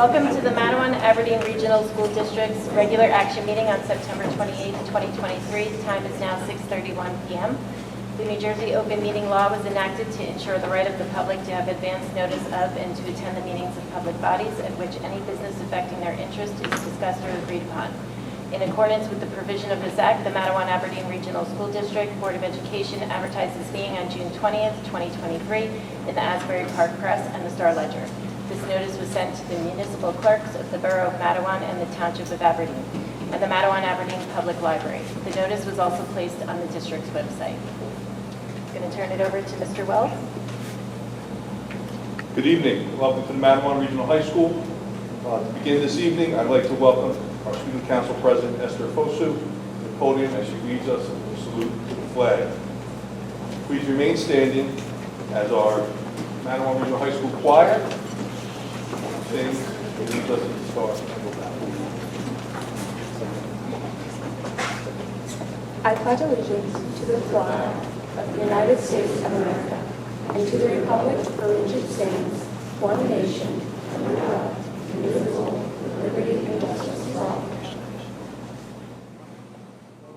Welcome to the Manawan Aberdeen Regional School District's regular action meeting on September 28, 2023. The time is now 6:31 p.m. The New Jersey Open Meeting Law was enacted to ensure the right of the public to have advance notice of and to attend the meetings of public bodies at which any business affecting their interest is discussed or agreed upon. In accordance with the provision of this act, the Manawan Aberdeen Regional School District Board of Education advertised this meeting on June 20th, 2023 in the Asbury Park Press and the Star Ledger. This notice was sent to the municipal clerks of the Borough of Manawan and the Township of Aberdeen, and the Manawan Aberdeen Public Library. The notice was also placed on the district's website. I'm going to turn it over to Mr. Wells. Good evening. Welcome to the Manawan Regional High School. To begin this evening, I'd like to welcome our Student Council President, Esther Fosu, to the podium as she leads us in the salute to the flag. Please remain standing as our Manawan Regional High School choir sings and leads us in the Star Spangled Banner. I pledge allegiance to the flag of the United States of America and to the republic for which it stands, one nation, under God, indivisible, with liberty and justice for all.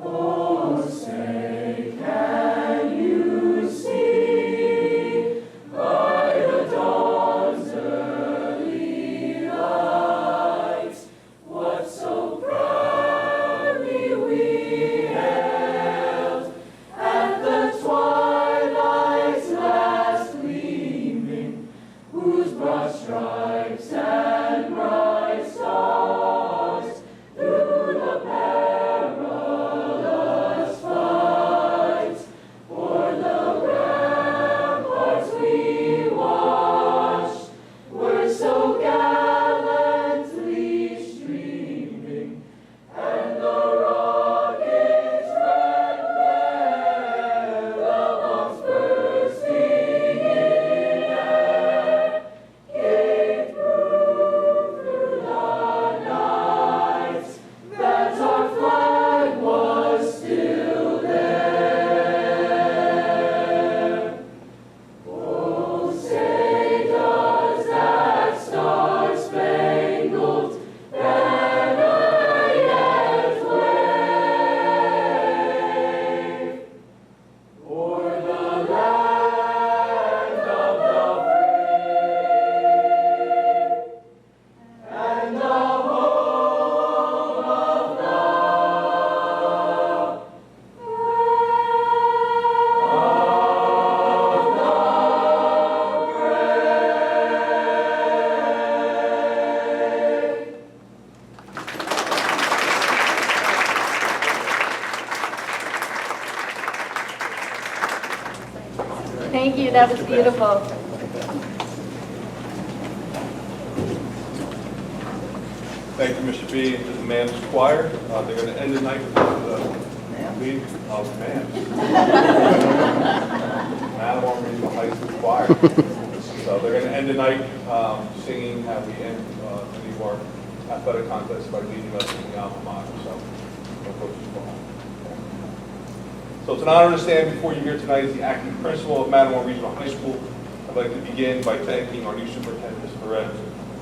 Oh, say, can you see by the dawn's early light what so proudly we hailed at the twilight's last gleaming, whose broad stripes and bright stars through the perilous fight o'er the ramparts we watched were so gallantly streaming, and the rocket's red glare, the bombs bursting in air, gave proof through the night that our flag was still there. Oh, say does that star-spangled banner yet wave o'er the land of the brave and the home of the Thank you. That was beautiful. Thank you, Mr. B, and to the Man's Choir. They're going to end the night with the lead of man. Manawan Regional High School Choir. So they're going to end the night singing how we end any of our athletic contests by leading us in the alma mater. So, it's an honor to stand before you here tonight as the acting principal of Manawan Regional High School. I'd like to begin by thanking our new superintendent, Ms. Perez,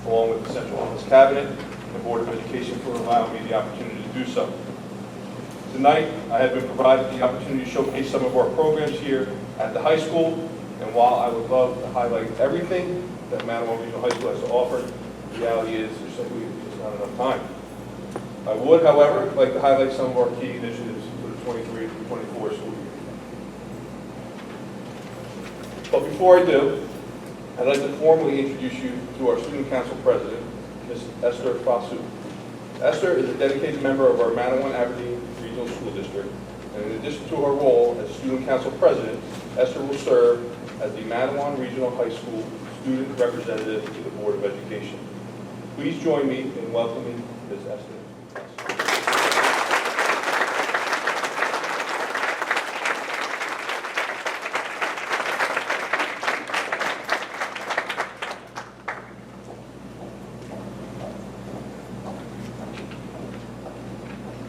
along with the Central Office Cabinet and the Board of Education for allowing me the opportunity to do so. Tonight, I have been provided the opportunity to showcase some of our programs here at the high school, and while I would love to highlight everything that Manawan Regional High School has to offer, the reality is there's simply just not enough time. I would, however, like to highlight some of our key initiatives for the 23 through 24 school year. But before I do, I'd like to formally introduce you to our Student Council President, Ms. Esther Fosu. Esther is a dedicated member of our Manawan Aberdeen Regional School District, and in addition to her role as Student Council President, Esther will serve as the Manawan Regional High School Student Representative to the Board of Education. Please join me in welcoming Ms. Esther.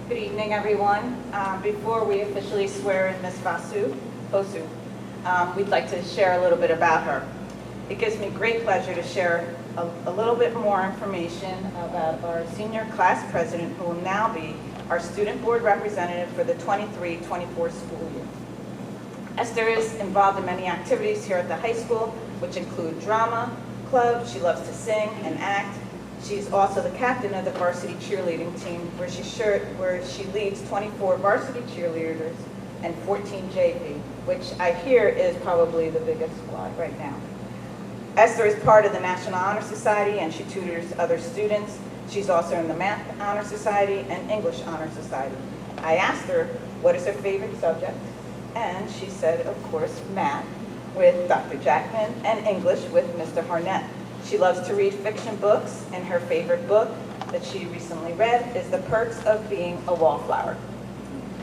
Good evening, everyone. Before we officially swear in Ms. Fosu, we'd like to share a little bit about her. It gives me great pleasure to share a little bit more information about our senior class president, who will now be our student board representative for the 23-24 school year. Esther is involved in many activities here at the high school, which include drama club. She loves to sing and act. She's also the captain of the varsity cheerleading team, where she leads 24 varsity cheerleaders and 14 JV, which I hear is probably the biggest squad right now. Esther is part of the National Honor Society, and she tutors other students. She's also in the Math Honor Society and English Honor Society. I asked her what is her favorite subject, and she said, of course, math with Dr. Jackman and English with Mr. Harnett. She loves to read fiction books, and her favorite book that she recently read is The Perks of Being a Wallflower.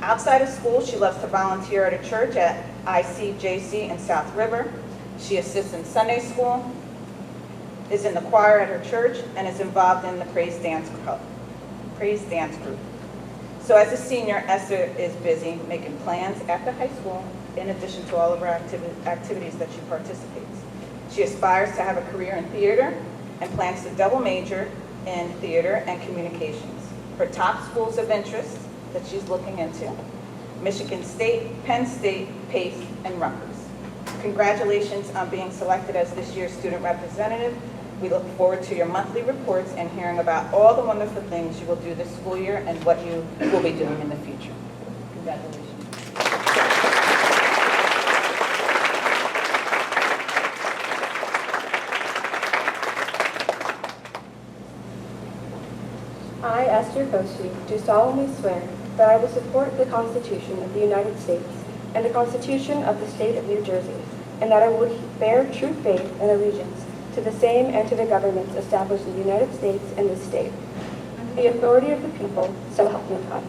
Outside of school, she loves to volunteer at a church at ICJC in South River. She assists in Sunday school, is in the choir at her church, and is involved in the Praise Dance Group. So as a senior, Esther is busy making plans at the high school in addition to all of her activities that she participates. She aspires to have a career in theater and plans to double major in theater and communications. Her top schools of interest that she's looking into: Michigan State, Penn State, Pace, and Rutgers. Congratulations on being selected as this year's student representative. We look forward to your monthly reports and hearing about all the wonderful things you will do this school year and what you will be doing in the future. Congratulations. I, Esther Fosu, do solemnly swear that I will support the Constitution of the United States and the Constitution of the State of New Jersey, and that I will bear true faith and allegiance to the same and to the governments established in the United States and this state. The authority of the people, so help me God.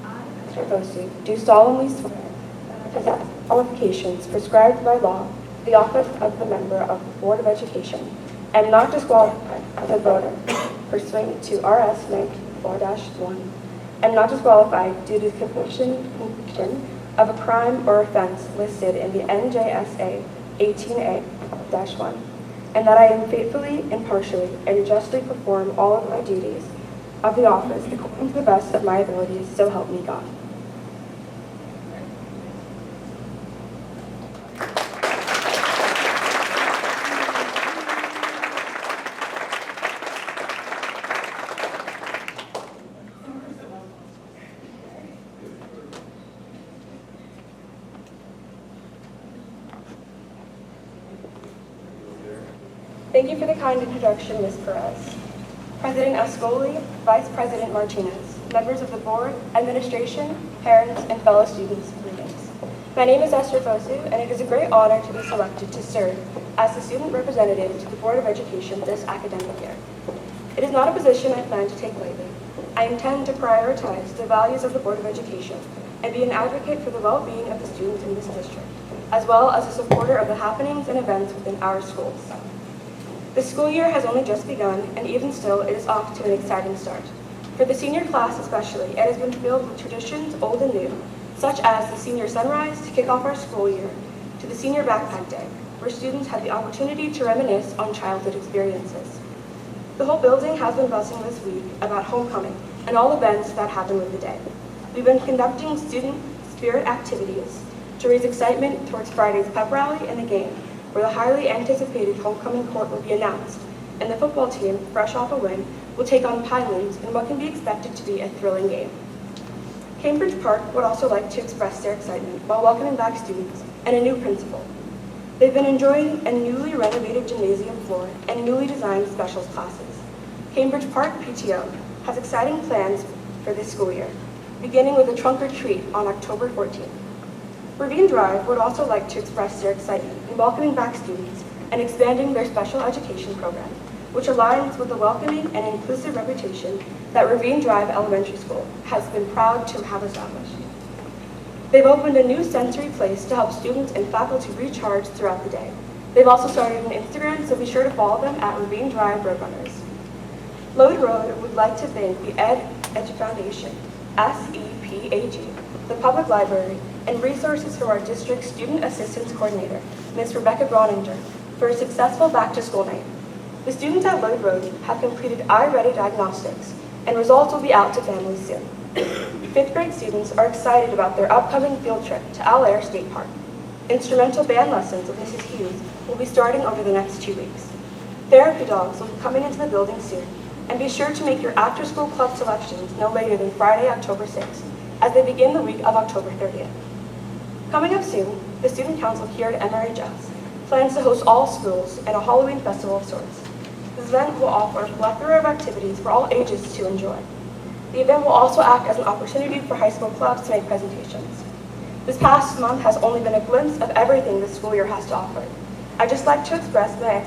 I, Esther Fosu, do solemnly swear that I possess qualifications prescribed by law for the office of the member of the Board of Education, and not disqualified as a voter pursuant to RS 94-1, am not disqualified due to conviction of a crime or offense listed in the NJSA 18A-1, and that I am faithfully, impartially, and justly perform all of my duties of the office according to the best of my abilities, so help me God. Thank you for the kind introduction, Ms. Perez. President Ascoli, Vice President Martinez, members of the board, administration, parents, and fellow students, greetings. My name is Esther Fosu, and it is a great honor to be selected to serve as the student representative to the Board of Education this academic year. It is not a position I plan to take lightly. I intend to prioritize the values of the Board of Education and be an advocate for the well-being of the students in this district, as well as a supporter of the happenings and events within our schools. The school year has only just begun, and even still, it is off to an exciting start. For the senior class especially, it has been filled with traditions old and new, such as the senior sunrise to kick off our school year, to the senior backpack day, where students had the opportunity to reminisce on childhood experiences. The whole building has been buzzing this week about homecoming and all events that happen with the day. We've been conducting student spirit activities to raise excitement towards Friday's pep rally and the game, where the highly anticipated homecoming court will be announced, and the football team, fresh off a win, will take on Pinelands in what can be expected to be a thrilling game. Cambridge Park would also like to express their excitement while welcoming back students and a new principal. They've been enjoying a newly renovated gymnasium floor and newly designed specials classes. Cambridge Park PTO has exciting plans for this school year, beginning with a trunk or treat on October 14th. Ravine Drive would also like to express their excitement in welcoming back students and expanding their special education program, which aligns with the welcoming and inclusive reputation that Ravine Drive Elementary School has been proud to have established. They've opened a new sensory place to help students and faculty recharge throughout the day. They've also started an Instagram, so be sure to follow them at Ravine Drive Roadrunners. Lloyd Road would like to thank the Edge Foundation, SEPAG, the Public Library, and resources from our district Student Assistance Coordinator, Ms. Rebecca Groninger, for a successful back-to-school night. The students at Lloyd Road have completed eye-ready diagnostics, and results will be out to families soon. 5th grade students are excited about their upcoming field trip to Al Air State Park. Instrumental band lessons with Mrs. Hughes will be starting over the next 2 weeks. Therapy dogs will be coming into the building soon, and be sure to make your after-school club selections no later than Friday, October 6th, as they begin the week of October 30th. Coming up soon, the Student Council here at MRHS plans to host all schools and a Halloween festival of sorts. This event will offer a plethora of activities for all ages to enjoy. The event will also act as an opportunity for high school clubs to make presentations. This past month has only been a glimpse of everything the school year has to offer. I'd just like to express my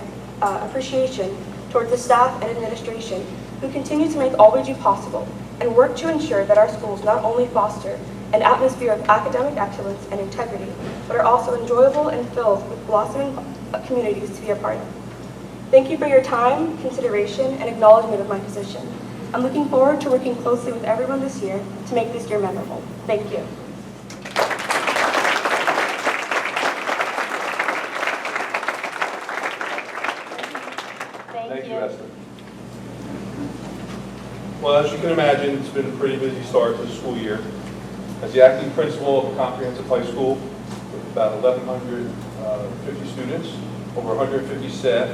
appreciation towards the staff and administration who continue to make all we do possible and work to ensure that our schools not only foster an atmosphere of academic excellence and integrity, but are also enjoyable and filled with blossoming communities to be a part of. Thank you for your time, consideration, and acknowledgement of my position. I'm looking forward to working closely with everyone this year to make this year memorable. Thank you. Thank you, Esther. Well, as you can imagine, it's been a pretty busy start to the school year. As the acting principal of a comprehensive high school with about 1,150 students, over 150 staff,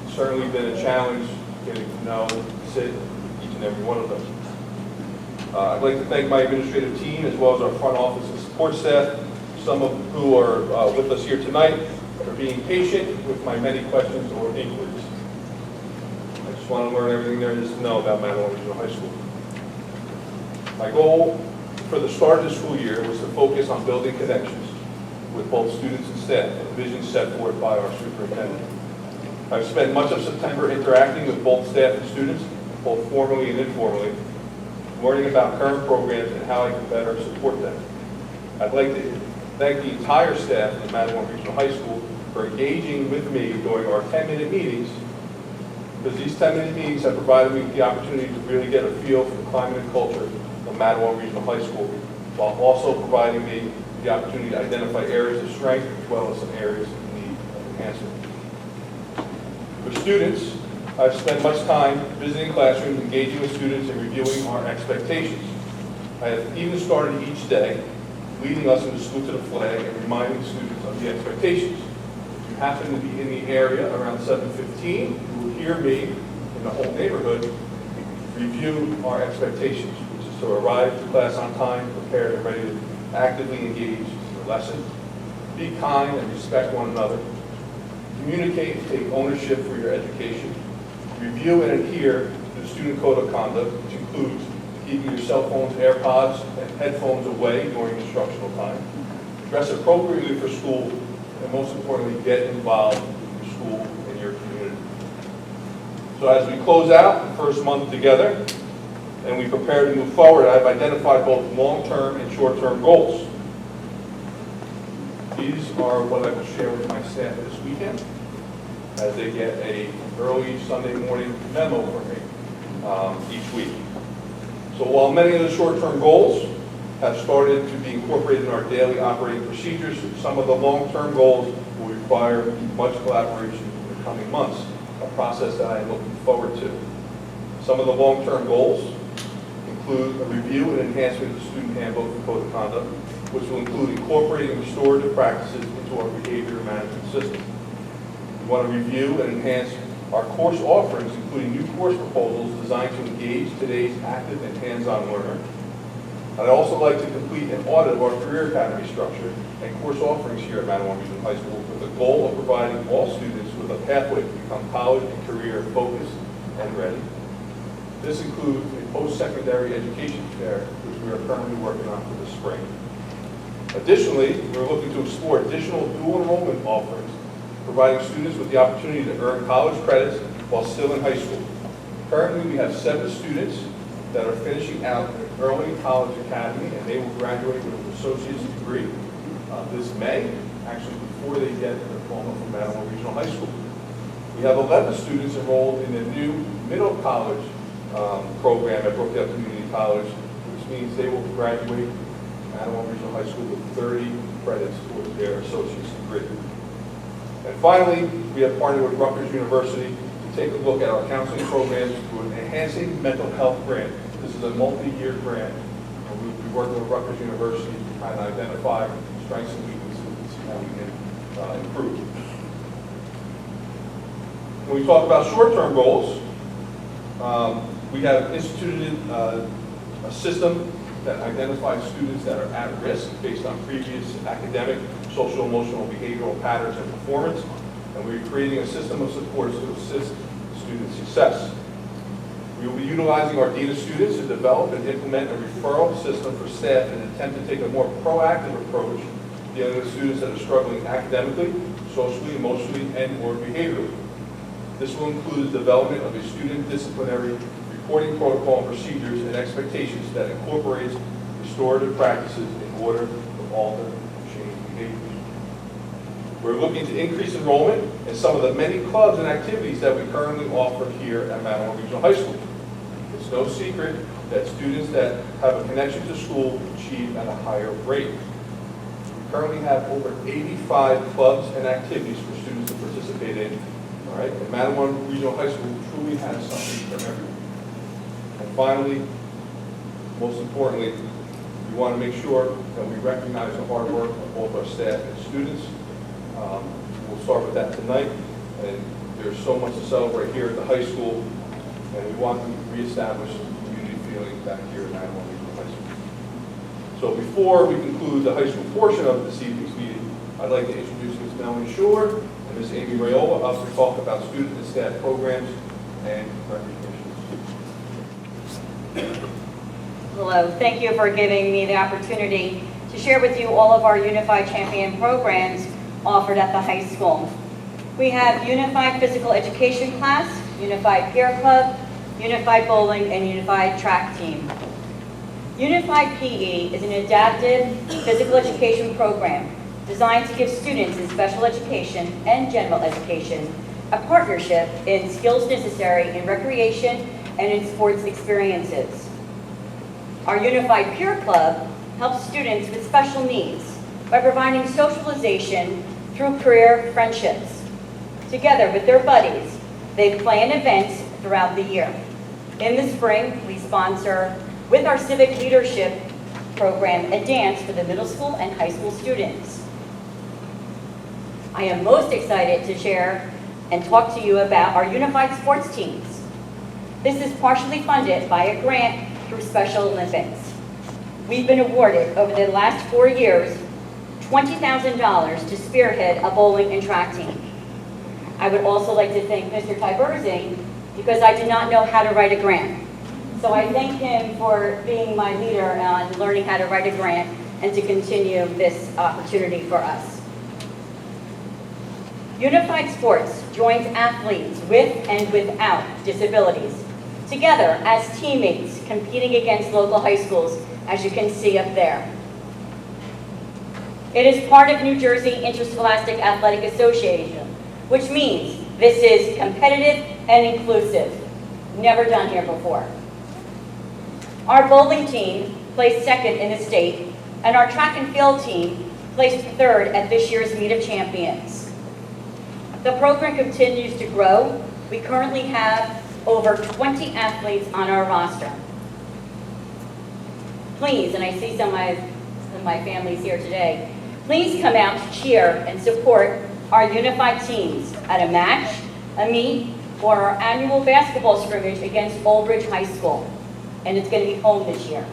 it's certainly been a challenge getting to know and sit each and every one of them. I'd like to thank my administrative team as well as our front office and support staff, some of who are with us here tonight, for being patient with my many questions or inquiries. I just want to learn everything there is to know about Mattawa Regional High School. My goal for the start of the school year was to focus on building connections with both students and staff, a vision set forth by our superintendent. I've spent much of September interacting with both staff and students, both formally and informally, learning about current programs and how I can better support them. I'd like to thank the entire staff of Mattawa Regional High School for engaging with me during our 10-minute meetings, because these 10-minute meetings have provided me with the opportunity to really get a feel for the climate and culture of Mattawa Regional High School, while also providing me the opportunity to identify areas of strength as well as some areas of need of enhancement. For students, I've spent much time visiting classrooms, engaging with students, and reviewing our expectations. I have even started each day leading us in the salute to the flag and reminding students of the expectations. If you happen to be in the area around 7:15, you will hear me in the whole neighborhood review our expectations, which is to arrive to class on time, prepared and ready to actively engage in the lesson, be kind and respect one another, communicate and take ownership for your education, review and adhere to the student code of conduct, which includes keeping your cell phones, AirPods, and headphones away during instructional time, dress appropriately for school, and most importantly, get involved in your school and your community. So as we close out the first month together, and we prepare to move forward, I've identified both long-term and short-term goals. These are what I will share with my staff this weekend as they get an early Sunday morning memo from me each week. So while many of the short-term goals have started to be incorporated in our daily operating procedures, some of the long-term goals will require much collaboration in the coming months, a process that I am looking forward to. Some of the long-term goals include a review and enhancement of the student handbook and code of conduct, which will include incorporating restorative practices into our behavior management system. We want to review and enhance our course offerings, including new course proposals designed to engage today's active and hands-on learner. I'd also like to complete an audit of our career academy structure and course offerings here at Mattawa Regional High School with the goal of providing all students with a pathway to become college and career focused and ready. This includes a post-secondary education fair, which we are currently working on for the spring. Additionally, we're looking to explore additional dual enrollment offerings, providing students with the opportunity to earn college credits while still in high school. Currently, we have 7 students that are finishing out an early college academy, and they will graduate with an associate's degree this May, actually before they get their diploma from Mattawa Regional High School. We have 11 students enrolled in the new middle college program at Brookdale Community College, which means they will graduate Mattawa Regional High School with 30 credits towards their associate's degree. And finally, we have partnered with Rutgers University to take a look at our counseling programs through an Enhancing Mental Health Grant. This is a multi-year grant. And we'll be working with Rutgers University to kind of identify strengths and weaknesses and see how we can improve. When we talk about short-term goals, we have instituted a system that identifies students that are at risk based on previous academic, social, emotional, behavioral patterns and performance, and we're creating a system of supports to assist student success. We will be utilizing our Dean of Students to develop and implement a referral system for staff in an attempt to take a more proactive approach dealing with students that are struggling academically, socially, emotionally, and/or behaviorally. This will include the development of a student disciplinary reporting protocol and procedures and expectations that incorporates restorative practices in order to alter and change behaviors. We're looking to increase enrollment in some of the many clubs and activities that we currently offer here at Mattawan Regional High School. It's no secret that students that have a connection to school achieve at a higher rate. We currently have over 85 clubs and activities for students to participate in. All right, and Mattawan Regional High School truly has something for everyone. And finally, most importantly, we want to make sure that we recognize the hard work of both our staff and students. We'll start with that tonight, and there's so much to celebrate here at the high school, and we want to reestablish the community feeling back here at Mattawan Regional High School. So before we conclude the high school portion of this evening's meeting, I'd like to introduce Ms. Melanie Shore and Ms. Amy Rayola up to talk about student and staff programs and recognitions. Hello, thank you for giving me the opportunity to share with you all of our Unified Champion programs offered at the high school. We have Unified Physical Education Class, Unified Peer Club, Unified Bowling, and Unified Track Team. Unified PE is an adaptive physical education program designed to give students in special education and general education a partnership in skills necessary in recreation and in sports experiences. Our Unified Peer Club helps students with special needs by providing socialization through career friendships. Together with their buddies, they plan events throughout the year. In the spring, we sponsor, with our civic leadership program, a dance for the middle school and high school students. I am most excited to share and talk to you about our Unified Sports Teams. This is partially funded by a grant through Special Olympics. We've been awarded over the last 4 years $20,000 to spearhead a bowling and track team. I would also like to thank Mr. Tiberzi because I did not know how to write a grant. So I thank him for being my leader on learning how to write a grant and to continue this opportunity for us. Unified Sports joins athletes with and without disabilities together as teammates competing against local high schools, as you can see up there. It is part of New Jersey Interscholastic Athletic Association, which means this is competitive and inclusive. Never done here before. Our bowling team placed second in the state, and our track and field team placed third at this year's Meet of Champions. The program continues to grow. We currently have over 20 athletes on our roster. Please, and I see some of my families here today, please come out to cheer and support our unified teams at a match, a meet, or our annual basketball scrimmage against Old Bridge High School. And it's going to be home this year.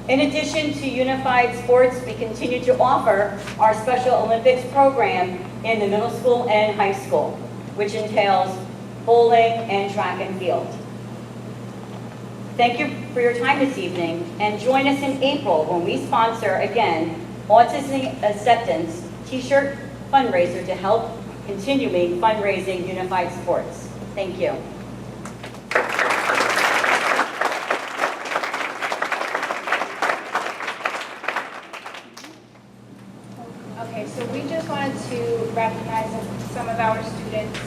In addition to Unified Sports, we continue to offer our Special Olympics program in the middle school and high school, which entails bowling and track and field. Thank you for your time this evening, and join us in April when we sponsor, again, Autism Acceptance T-shirt fundraiser to help continuing fundraising Unified Sports. Thank you. Okay, so we just wanted to recognize some of our students.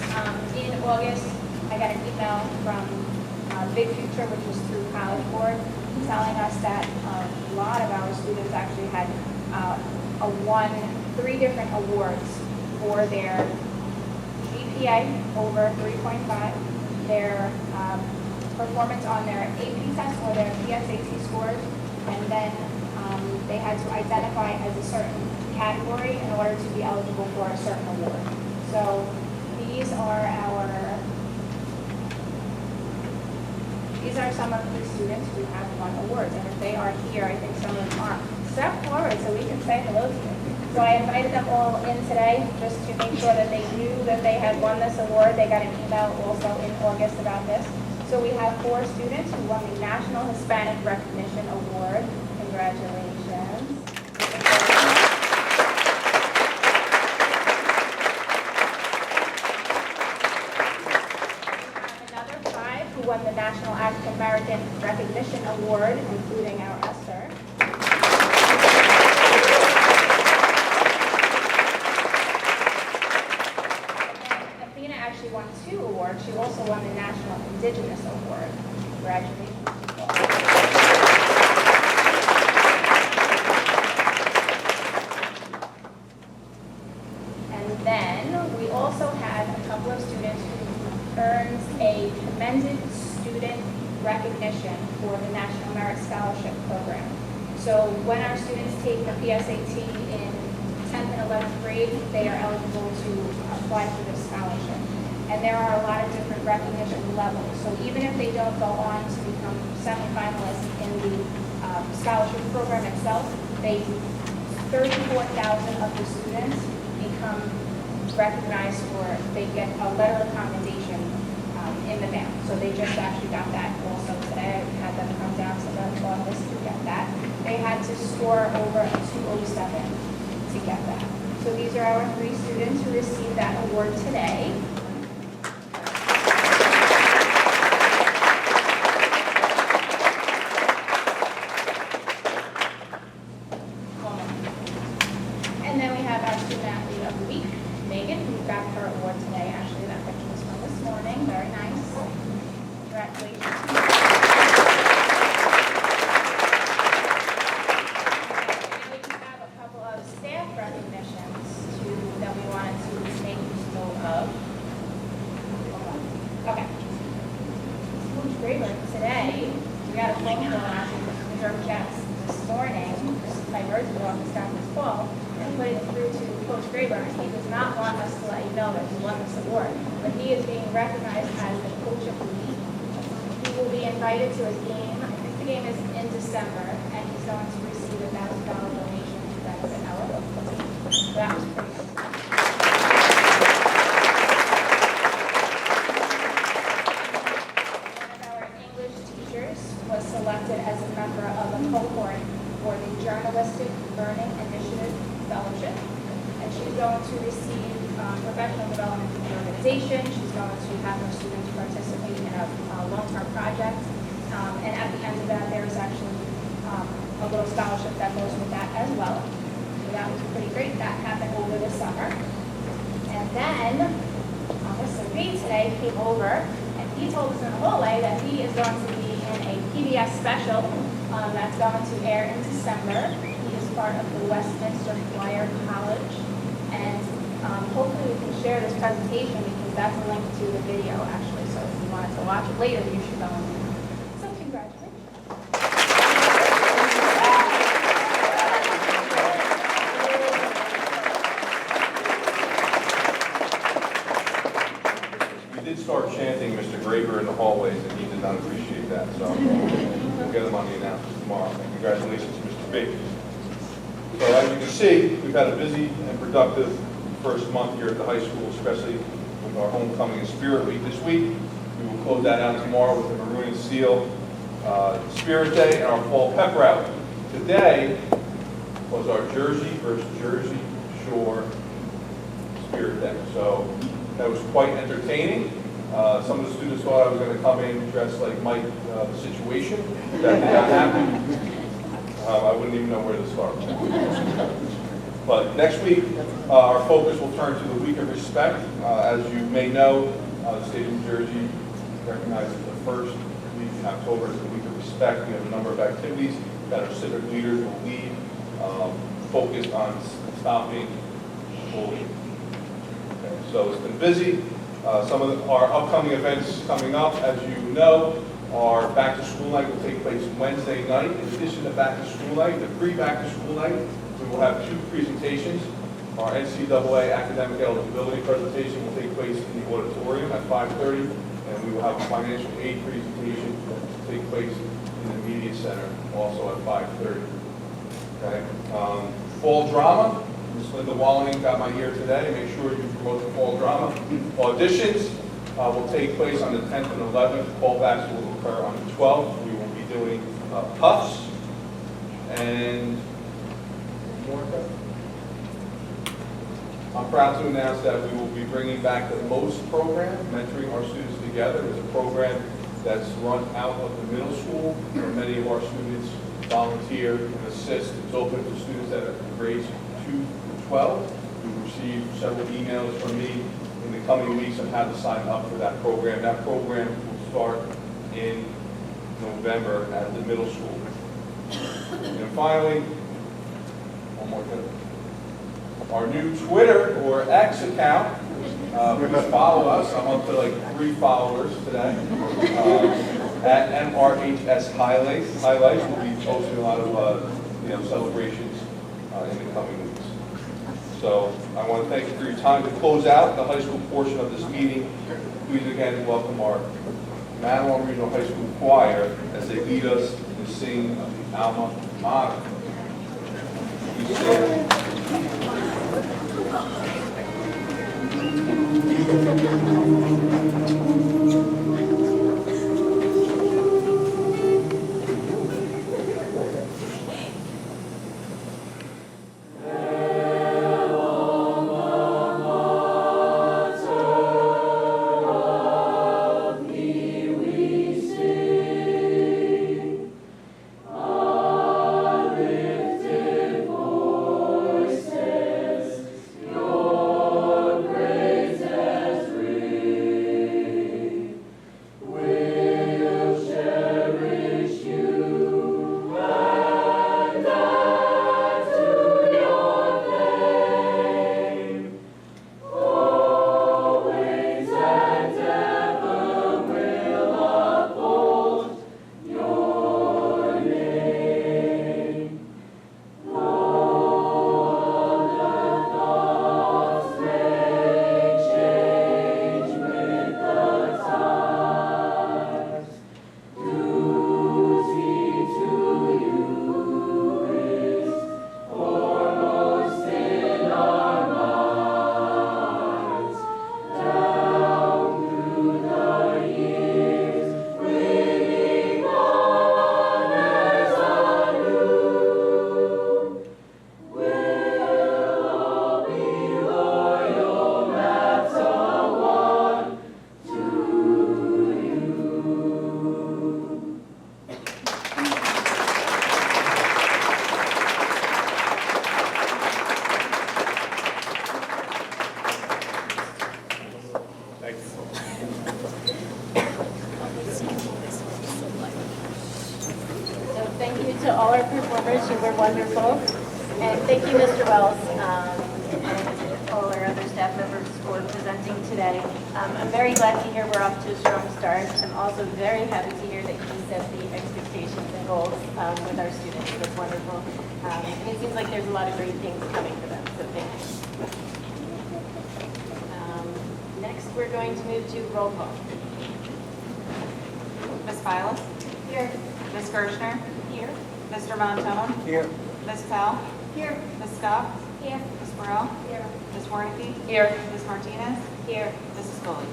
In August, I got an email from Big Future, which was through College Board, telling us that a lot of our students actually had won 3 different awards for their GPA over 3.5, their performance on their AP test or their PSAT scores, and then they had to identify as a certain category in order to be eligible for a certain award. So these are some of the students who have won awards, and if they are here, I think some of them are. Step forward so we can say hello to you. So I invited them all in today just to make sure that they knew that they had won this award. They got an email also in August about this. So we have 4 students who won the National Hispanic Recognition Award. Congratulations. Another 5 who won the National African American Recognition Award, including our Esther. Athena actually won 2 awards. She also won the National Indigenous Award. Congratulations. And then we also had a couple of students who earned a commended student recognition for the National Merit Scholarship Program. So when our students take the PSAT in 10th and 11th grade, they are eligible to apply for this scholarship. And there are a lot of different recognition levels. So even if they don't go on to become semifinalists in the scholarship program itself, 34,000 of the students become recognized for, they get a letter of commendation in the mail. So they just actually got that also today. I had them come down to the office to get that. They had to score over a 207 to get that. So these are our 3 students who received that award today. And then we have our student athlete of the week, Megan, who got her award today. Actually, that picture was from this morning. Very nice. Congratulations. And we have a couple of staff recognitions that we wanted to make use of. Okay. Coach Graber, today, we got a phone call actually from New York Jets this morning. My emergency office got this call and put it through to Coach Graber. He does not want us to let you know that he won this award, but he is being recognized as the coach of the week. He will be invited to a game. I think the game is in December, and he's going to receive a $1,000 donation to benefit our local team. So that was pretty cool. One of our English teachers was selected as a member of a cohort for the Journalistic Learning Initiative Fellowship, and she's going to receive professional development from the organization. She's going to have her students participate in a long-term project, and at the end of that, there is actually a little scholarship that goes with that as well. So that was pretty great. That happened over the summer. And then Mr. Reed today came over, and he told us in the hallway that he is going to be in a PBS special that's going to air in December. He is part of the Westminster Choir College, and hopefully we can share this presentation because that's a link to the video actually. So if you wanted to watch it later, you should go and do it. So congratulations. We did start chanting Mr. Graber in the hallways, and he did not appreciate that, so we'll get him on the announcements tomorrow. And congratulations, Mr. B. So as you can see, we've had a busy and productive first month here at the high school, especially with our homecoming and spirit week this week. We will close that out tomorrow with the Maroon and Steel Spirit Day and our fall pep rally. Today was our Jersey versus Jersey Shore Spirit Day. So that was quite entertaining. Some of the students thought I was going to come in dressed like Mike, the Situation. That did not happen. I wouldn't even know where to start. But next week, our focus will turn to the Week of Respect. As you may know, the state of New Jersey recognizes the first week in October as the Week of Respect. We have a number of activities that our civic leaders will lead, focused on stopping bullying. So it's been busy. Some of our upcoming events coming up, as you know, our back to school night will take place Wednesday night. In addition to back to school night, the pre-back to school night, we will have 2 presentations. Our NCAA academic eligibility presentation will take place in the auditorium at 5:30, and we will have a financial aid presentation that will take place in the media center also at 5:30. Okay. Fall drama, Ms. Linda Walling got my ear today. Make sure you promote the fall drama. Auditions will take place on the 10th and 11th. Callbacks will occur on the 12th. We will be doing puffs and more. I'm proud to announce that we will be bringing back the MOST program, Mentoring Our Students Together. It's a program that's run out of the middle school, where many of our students volunteer and assist. It's open to students that are grades 2 to 12. We've received several emails from me in the coming weeks on how to sign up for that program. That program will start in November at the middle school. And finally, one more thing. Our new Twitter or X account, please follow us. I'm up to like 3 followers today. At MRHS Highlights. We'll be posting a lot of celebrations in the coming weeks. So I want to thank you for your time. To close out the high school portion of this meeting, please again welcome our Manawan Regional High School Choir as they lead us in the singing of the Alma Mater. Please stand. Thank you to all our performers. You were wonderful. And thank you, Mr. Wells, and all our other staff members for presenting today. I'm very glad to hear we're off to a strong start. I'm also very happy to hear that you set the expectations and goals with our students. That's wonderful. And it seems like there's a lot of great things coming for them, so thank you. Next, we're going to move to roll call. Ms. Files? Here. Ms. Gershner? Here. Mr. Montone? Here. Ms. Powell? Here. Ms. Scott? Here. Ms. Burrell? Here. Ms. Warnicki? Here. Ms. Martinez? Here. Mrs. Scully?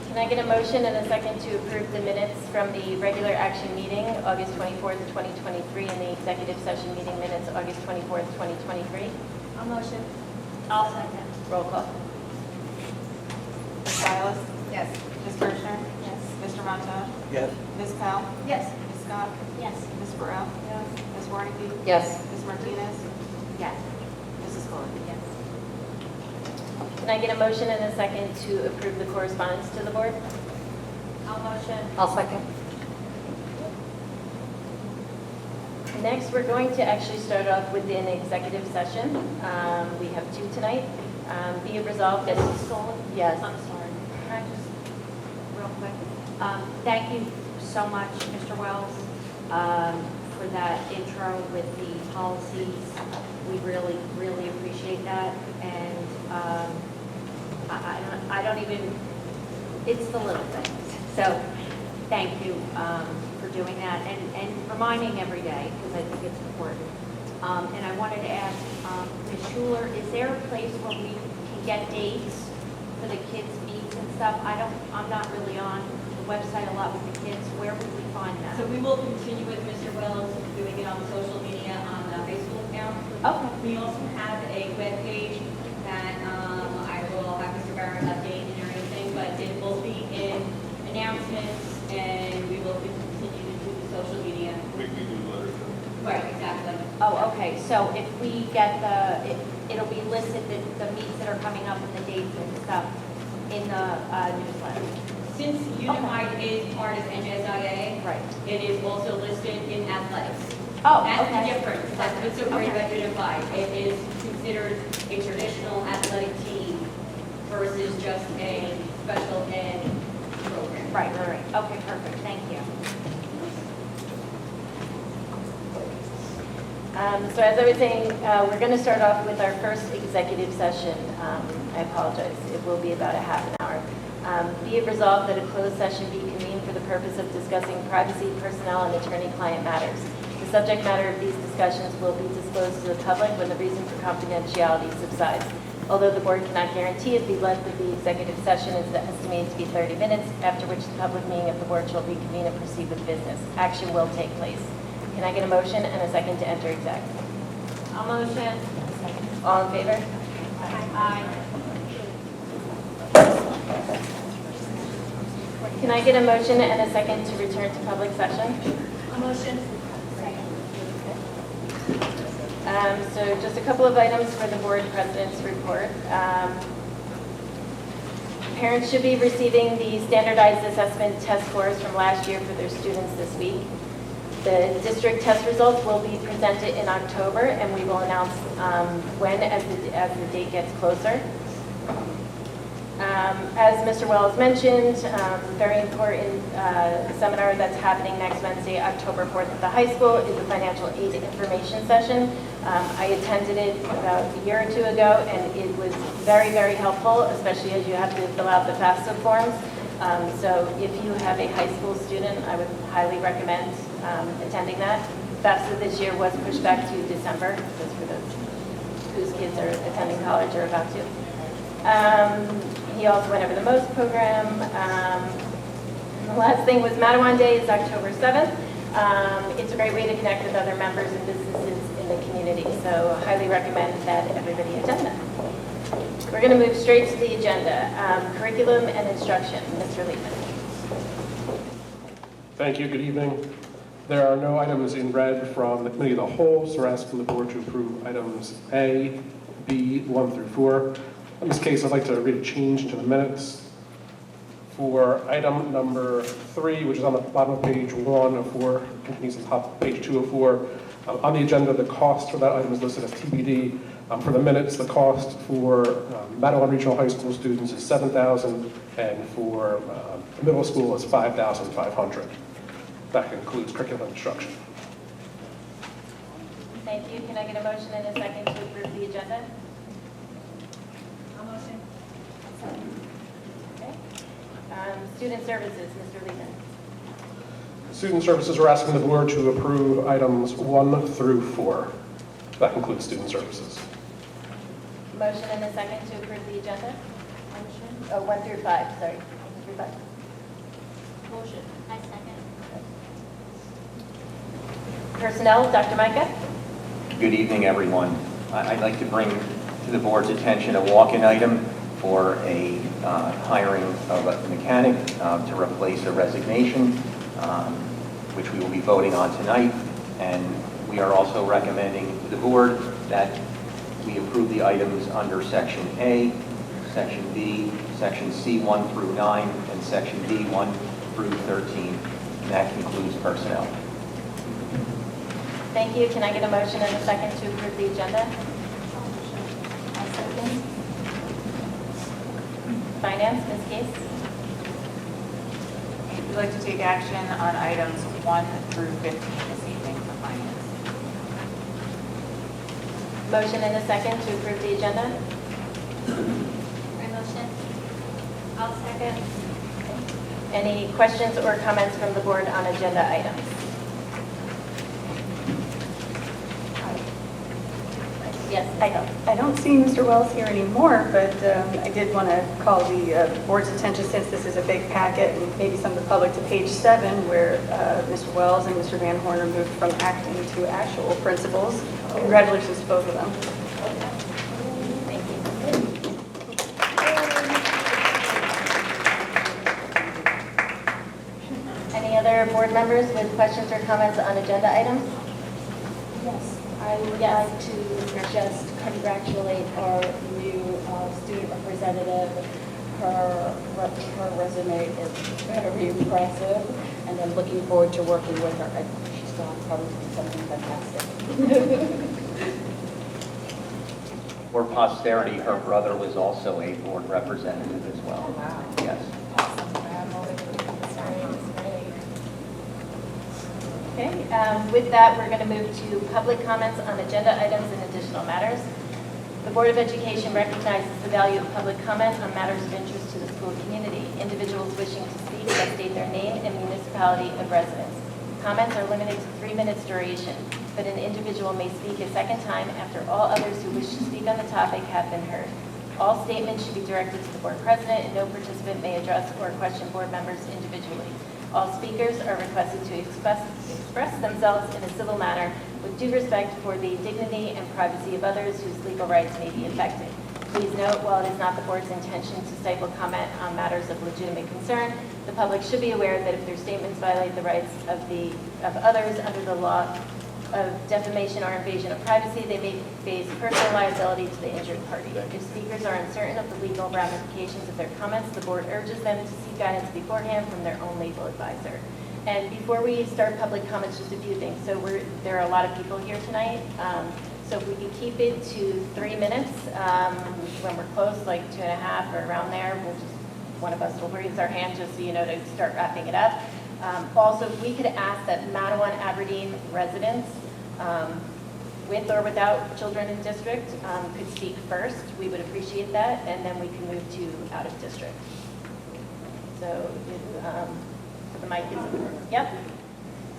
Can I get a motion and a second to approve the minutes from the regular action meeting, August 24th, 2023, and the executive session meeting minutes, August 24th, 2023? I'll motion. I'll second. Roll call. Ms. Silas? Yes. Ms. Gershner? Yes. Mr. Montone? Yes. Ms. Powell? Yes. Ms. Scott? Yes. Ms. Burrell? Yes. Ms. Warnicki? Yes. Ms. Martinez? Yes. Mrs. Scully? Yes. Can I get a motion and a second to approve the correspondence to the board? I'll motion. I'll second. Next, we're going to actually start off with an executive session. We have two tonight. Be it resolved that... Mrs. Stoll? Yes. I'm sorry. Can I just, real quick? Thank you so much, Mr. Wells, for that intro with the policies. We really, really appreciate that. And I don't even, it's the little things. So thank you for doing that and reminding every day, because I think it's important. And I wanted to ask, Ms. Schuler, is there a place where we can get dates for the kids' meets and stuff? I'm not really on the website a lot with the kids. Where would we find that? So we will continue with Mr. Wells doing it on social media, on the Facebook account. Okay. We also have a webpage that I will have Mr. Barrett update and everything, but it will be in announcements, and we will continue to do the social media. Weekly newsletter. Right, exactly. Oh, okay, so if we get it'll be listed, the meets that are coming up and the dates and stuff in the newsletter. Since Unified is part of NJSIA, Right. it is also listed in athletics. Oh, That's okay. the difference. That's what's so great Okay. about Unified. It is considered a traditional athletic team versus just a special ed program. Right. Okay, perfect, thank you. So as I was saying, we're going to start off with our first executive session. I apologize, it will be about a half an hour. Be it resolved that a closed session be convened for the purpose of discussing privacy, personnel, and attorney-client matters. The subject matter of these discussions will be disclosed to the public when the reason for confidentiality subsides. Although the board cannot guarantee it, the length of the executive session is estimated to be 30 minutes, after which the public meeting of the board shall reconvene and proceed with business. Action will take place. Can I get a motion and a second to enter exec? I'll motion. All in favor? Aye. Can I get a motion and a second to return to public session? I'll motion. So just a couple of items for the board president's report. Parents should be receiving the standardized assessment test scores from last year for their students this week. The district test results will be presented in October, and we will announce when as the date gets closer. As Mr. Wells mentioned, very important seminar that's happening next Wednesday, October 4th at the high school is the financial aid information session. I attended it about a year or two ago, and it was very, very helpful, especially as you have to fill out the FAFSA forms. So if you have a high school student, I would highly recommend attending that. FAFSA this year was pushed back to December, just for those whose kids are attending college or about to. He also went over the MOST program. And the last thing was Mattawan Day is October 7th. It's a great way to connect with other members and businesses in the community, so I highly recommend that everybody attend that. We're going to move straight to the agenda. Curriculum and instruction. Mr. Lehman. Thank you. Good evening. There are no items in red from the committee of the whole, so we're asking the board to approve items A, B, 1 through 4. In this case, I'd like to read a change into the minutes. For item number 3, which is on the bottom of page 1 of 4, continues on top of page 2 of 4. On the agenda, the cost for that item is listed as TBD. For the minutes, the cost for Mattawan Regional High School students is $7,000, and for middle school is $5,500. That concludes curriculum instruction. Thank you. Can I get a motion and a second to approve the agenda? I'll motion. Okay. Student services. Mr. Lehman. Student services are asking the board to approve items 1 through 4. That concludes student services. Motion and a second to approve the agenda? Motion. Oh, 1 through 5, sorry. 1 through 5. Motion. I second. Personnel, Dr. Micah? Good evening, everyone. I'd like to bring to the board's attention a walk-in item for a hiring of a mechanic to replace a resignation, which we will be voting on tonight. And we are also recommending to the board that we approve the items under Section A, Section B, Section C 1 through 9, and Section D 1 through 13. And that concludes personnel. Thank you. Can I get a motion and a second to approve the agenda? I second. Finance, Ms. Case. We'd like to take action on items 1 through 15 this evening for finance. Motion and a second to approve the agenda. My motion. I'll second. Any questions or comments from the board on agenda items? Yes, I don't see Mr. Wells here anymore, but I did want to call the board's attention, since this is a big packet, and maybe some of the public, to page 7, where Mr. Wells and Mr. Van Horn are moved from acting to actual principals. Congratulations to both of them. Thank you. Any other board members with questions or comments on agenda items? Yes, I would like to just congratulate our new student representative. Her resume is very impressive, and I'm looking forward to working with her. She's going to probably do something fantastic. For posterity, her brother was also a board representative as well. Wow. Yes. Okay, with that, we're going to move to public comments on agenda items and additional matters. The Board of Education recognizes the value of public comment on matters of interest to the school community. Individuals wishing to speak must state their name and municipality of residence. Comments are limited to 3 minutes duration, but an individual may speak a second time after all others who wish to speak on the topic have been heard. All statements should be directed to the board president, and no participant may address or question board members individually. All speakers are requested to express themselves in a civil manner with due respect for the dignity and privacy of others whose legal rights may be affected. Please note, while it is not the board's intention to stifle comment on matters of legitimate concern, the public should be aware that if their statements violate the rights of others under the law of defamation or invasion of privacy, they may face personal liability to the injured party. If speakers are uncertain of the legal ramifications of their comments, the board urges them to seek guidance beforehand from their own legal advisor. And before we start public comments, just a few things. So there are a lot of people here tonight. So if we could keep it to 3 minutes, when we're close, like 2.5 or around there, one of us will raise our hand just so you know to start wrapping it up. Also, if we could ask that Madawan Aberdeen residents with or without children in district could speak first, we would appreciate that, and then we can move to out of district. So the mic is, yep.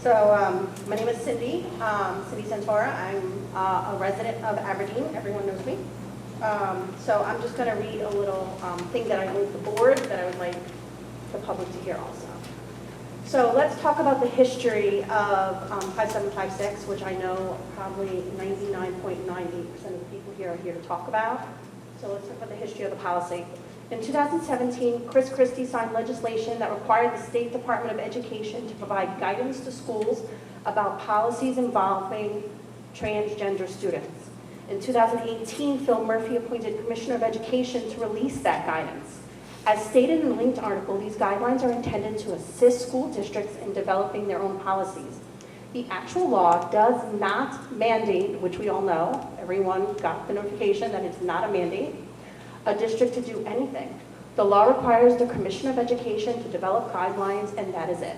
So my name is Cindy Santora. I'm a resident of Aberdeen. Everyone knows me. So I'm just going to read a little thing that I wrote the board that I would like the public to hear also. So let's talk about the history of 5756, which I know probably 99.98% of the people here are here to talk about. So let's talk about the history of the policy. In 2017, Chris Christie signed legislation that required the State Department of Education to provide guidance to schools about policies involving transgender students. In 2018, Phil Murphy appointed Commissioner of Education to release that guidance. As stated in the linked article, these guidelines are intended to assist school districts in developing their own policies. The actual law does not mandate, which we all know, everyone got the notification that it's not a mandate, a district to do anything. The law requires the Commissioner of Education to develop guidelines, and that is it.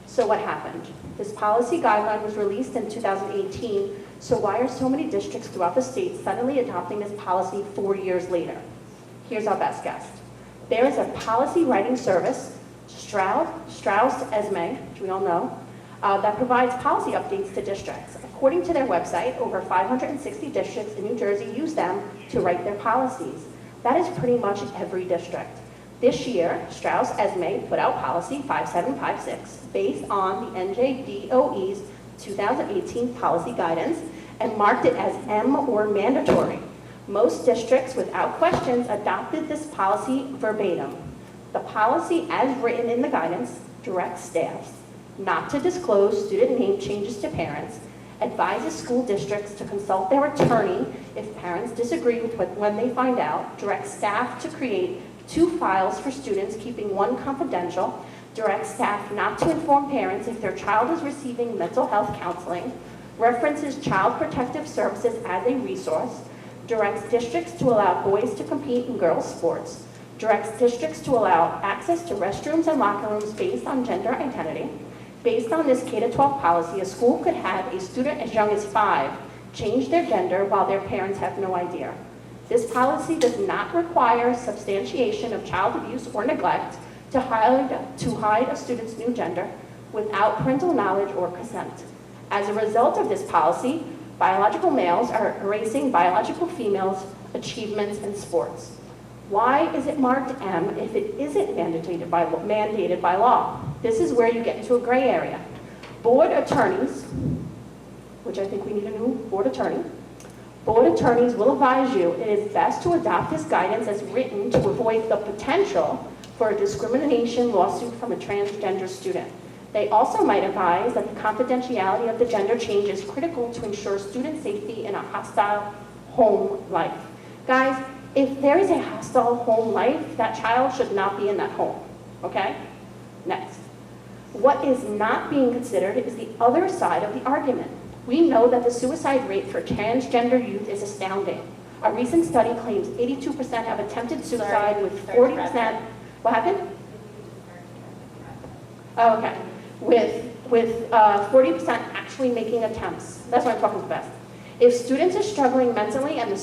So what happened? This policy guideline was released in 2018, so why are so many districts throughout the state suddenly adopting this policy 4 years later? Here's our best guess. There is a policy writing service, Strauss Esme, which we all know, that provides policy updates to districts. According to their website, over 560 districts in New Jersey use them to write their policies. That is pretty much every district. This year, Strauss Esme put out policy 5756 based on the NJDOE's 2018 policy guidance and marked it as M or mandatory. Most districts, without questions, adopted this policy verbatim. The policy, as written in the guidance, directs staffs not to disclose student name changes to parents, advises school districts to consult their attorney if parents disagree with when they find out, directs staff to create 2 files for students, keeping 1 confidential, directs staff not to inform parents if their child is receiving mental health counseling, references Child Protective Services as a resource, directs districts to allow boys to compete in girls' sports, directs districts to allow access to restrooms and locker rooms based on gender identity. Based on this K-12 policy, a school could have a student as young as 5 change their gender while their parents have no idea. This policy does not require substantiation of child abuse or neglect to hide a student's new gender without parental knowledge or consent. As a result of this policy, biological males are erasing biological females' achievements in sports. Why is it marked M if it isn't mandated by law? This is where you get into a gray area. Board attorneys, which I think we need a new board attorney, board attorneys will advise you it is best to adopt this guidance as written to avoid the potential for a discrimination lawsuit from a transgender student. They also might advise that the confidentiality of the gender change is critical to ensure student safety in a hostile home life. Guys, if there is a hostile home life, that child should not be in that home, okay? Next. What is not being considered is the other side of the argument. We know that the suicide rate for transgender youth is astounding. A recent study claims 82% have attempted suicide with 40%, what happened? Oh, okay. With 40% actually making attempts. That's why I'm talking the best. If students are struggling mentally and the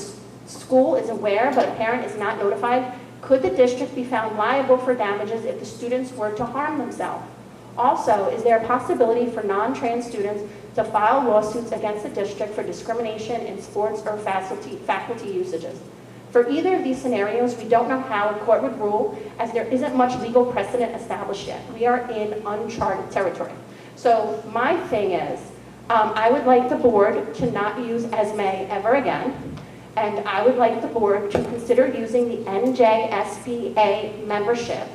school is aware but a parent is not notified, could the district be found liable for damages if the students were to harm themselves? Also, is there a possibility for non-trans students to file lawsuits against the district for discrimination in sports or faculty usages? For either of these scenarios, we don't know how a court would rule, as there isn't much legal precedent established yet. We are in uncharted territory. So my thing is, I would like the board to not use ESME ever again, and I would like the board to consider using the NJSBA membership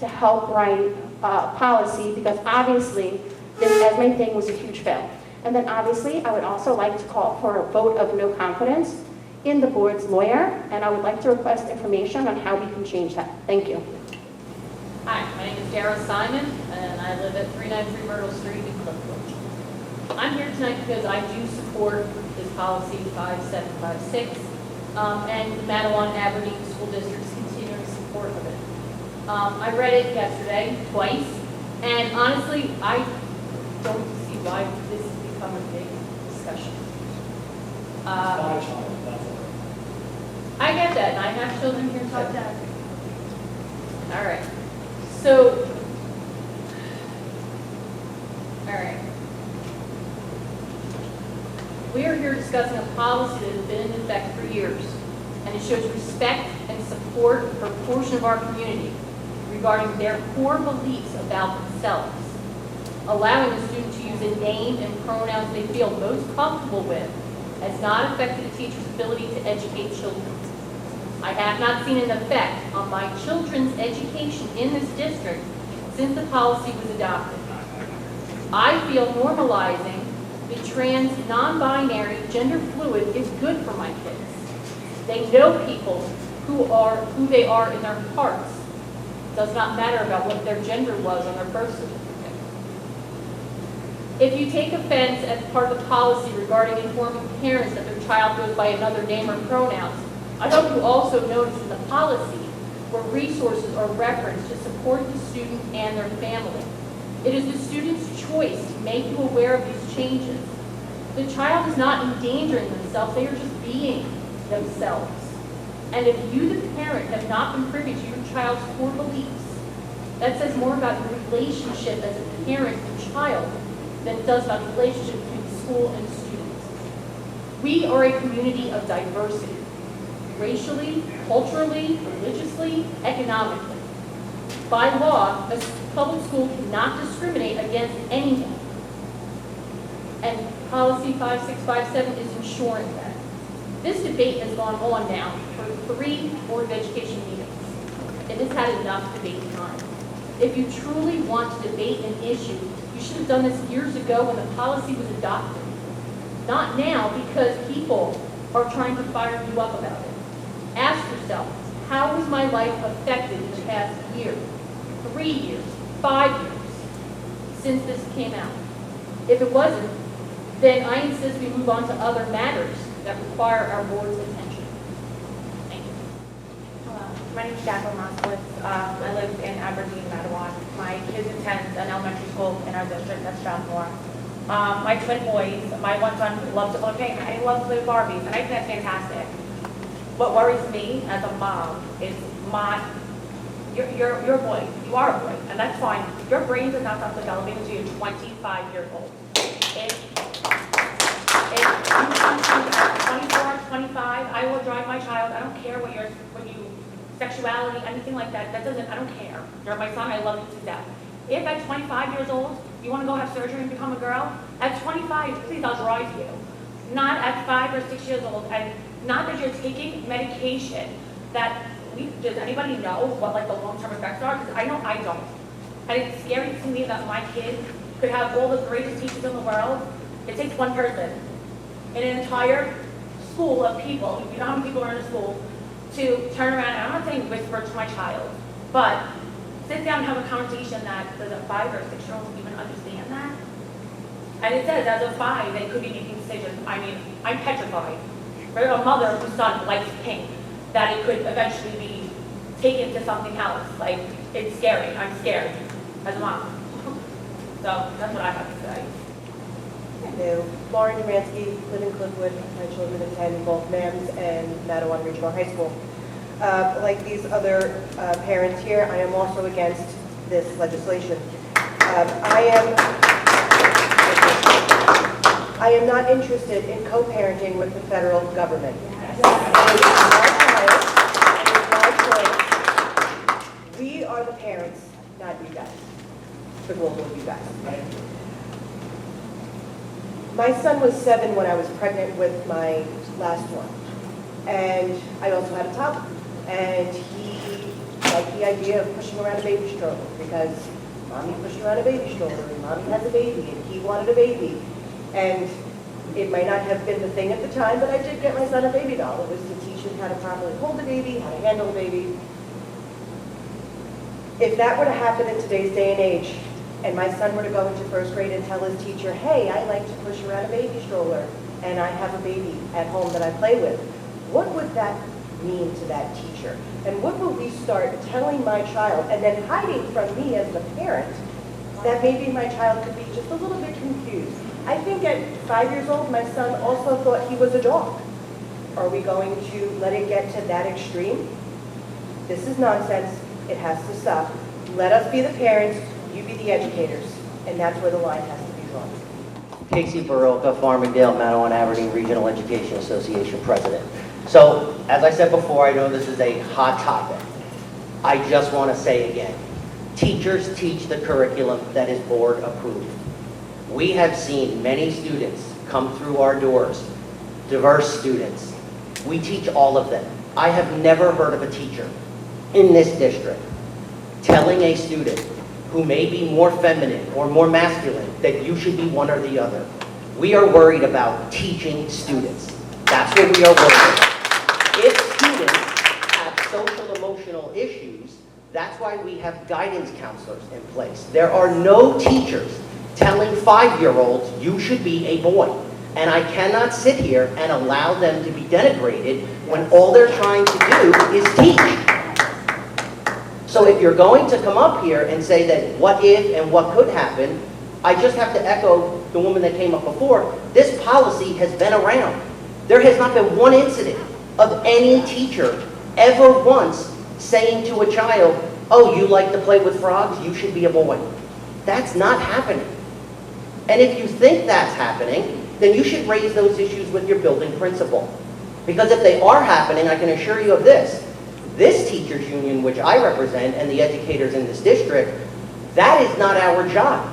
to help write policy, because obviously this ESME thing was a huge fail. And then obviously I would also like to call for a vote of no confidence in the board's lawyer, and I would like to request information on how we can change that. Thank you. Hi, my name is Dara Simon, and I live at 393 Myrtle Street in Cliffwood. I'm here tonight because I do support this policy 5756 and the Manawan Aberdeen School District's continuing support of it. I read it yesterday twice, and honestly, I don't see why this has become a big discussion. I get that, and I have children here taught that. All right. So, all right. We are here discussing a policy that has been in effect for years, and it shows respect and support for a portion of our community regarding their core beliefs about themselves, allowing a student to use a name and pronouns they feel most comfortable with has not affected a teacher's ability to educate children. I have not seen an effect on my children's education in this district since the policy was adopted. I feel normalizing the trans, non-binary, gender fluid is good for my kids. They know people who they are in their hearts. It does not matter about what their gender was on their birth certificate. If you take offense as part of the policy regarding informing parents that their child goes by another name or pronouns, I hope you also notice in the policy where resources are referenced to support the student and their family. It is the student's choice to make you aware of these changes. The child is not endangering themselves, they are just being themselves. And if you, the parent, have not been privy to your child's core beliefs, that says more about your relationship as a parent and child than it does about the relationship between the school and students. We are a community of diversity, racially, culturally, religiously, economically. By law, a public school cannot discriminate against anyone. And policy 5657 is ensuring that. This debate has gone on now for 3 Board of Education meetings. It has had enough debate time. If you truly want to debate an issue, you should have done this years ago when the policy was adopted. Not now, because people are trying to fire you up about it. Ask yourself, how was my life affected in the past year, 3 years, 5 years, since this came out? If it wasn't, then I insist we move on to other matters that require our board's attention. Thank you. My name is Jacqueline Moskowitz. I live in Aberdeen, Matawan. My kids attend an elementary school in our district, that's Strathmore. My twin boys, my one son loves to play paint, and he loves to play with Barbies, and I think that's fantastic. What worries me as a mom is you're a boy, you are a boy, and that's fine. Your brains are not developing until you're 25 years old. If you are 24, 25, I will drive my child, I don't care what you, sexuality, anything like that, I don't care. You're my son, I love you to death. If at 25 years old, you want to go have surgery and become a girl, at 25, please, I'll drive you. Not at 5 or 6 years old, and not that you're taking medication that, does anybody know what like the long-term effects are? Because I know I don't. And it's scary to me that my kid could have all the greatest teachers in the world. It takes one person in an entire school of people, you know how many people are in a school, to turn around, and I'm not saying whisper to my child, but sit down and have a conversation that, does a 5 or 6 year old even understand that? And it says as of 5, they could be making decisions. I mean, I'm petrified. For a mother whose son likes pink, that it could eventually be taken to something else. Like, it's scary. I'm scared as a mom. So that's what I have to say. Hello, Lauren Demansky, live in Cliffwood. My children attend both MAMS and Matawan Regional High School. Like these other parents here, I am also against this legislation. I am not interested in co-parenting with the federal government. It is my choice. We are the parents, not you guys. The global you guys. My son was 7 when I was pregnant with my last one. And I also had a toddler. And he liked the idea of pushing around a baby stroller because mommy pushed around a baby stroller and mommy has a baby and he wanted a baby. And it might not have been the thing at the time, but I did get my son a baby doll. It was to teach him how to properly hold a baby, how to handle a baby. If that were to happen in today's day and age, and my son were to go into 1st grade and tell his teacher, hey, I like to push around a baby stroller, and I have a baby at home that I play with, what would that mean to that teacher? And what will we start telling my child, and then hiding from me as the parent, that maybe my child could be just a little bit confused? I think at 5 years old, my son also thought he was a dog. Are we going to let it get to that extreme? This is nonsense. It has to stop. Let us be the parents, you be the educators, and that's where the line has to be drawn. Casey Baroka, Farmingdale, Matawan Aberdeen Regional Education Association President. So, as I said before, I know this is a hot topic. I just want to say again, teachers teach the curriculum that is board approved. We have seen many students come through our doors, diverse students. We teach all of them. I have never heard of a teacher in this district telling a student who may be more feminine or more masculine that you should be one or the other. We are worried about teaching students. That's what we are worried about. If students have social emotional issues, that's why we have guidance counselors in place. There are no teachers telling 5-year-olds you should be a boy. And I cannot sit here and allow them to be denigrated when all they're trying to do is teach. So if you're going to come up here and say that what if and what could happen, I just have to echo the woman that came up before. This policy has been around. There has not been one incident of any teacher ever once saying to a child, oh, you like to play with frogs, you should be a boy. That's not happening. And if you think that's happening, then you should raise those issues with your building principal. Because if they are happening, I can assure you of this. This teachers union, which I represent, and the educators in this district, that is not our job.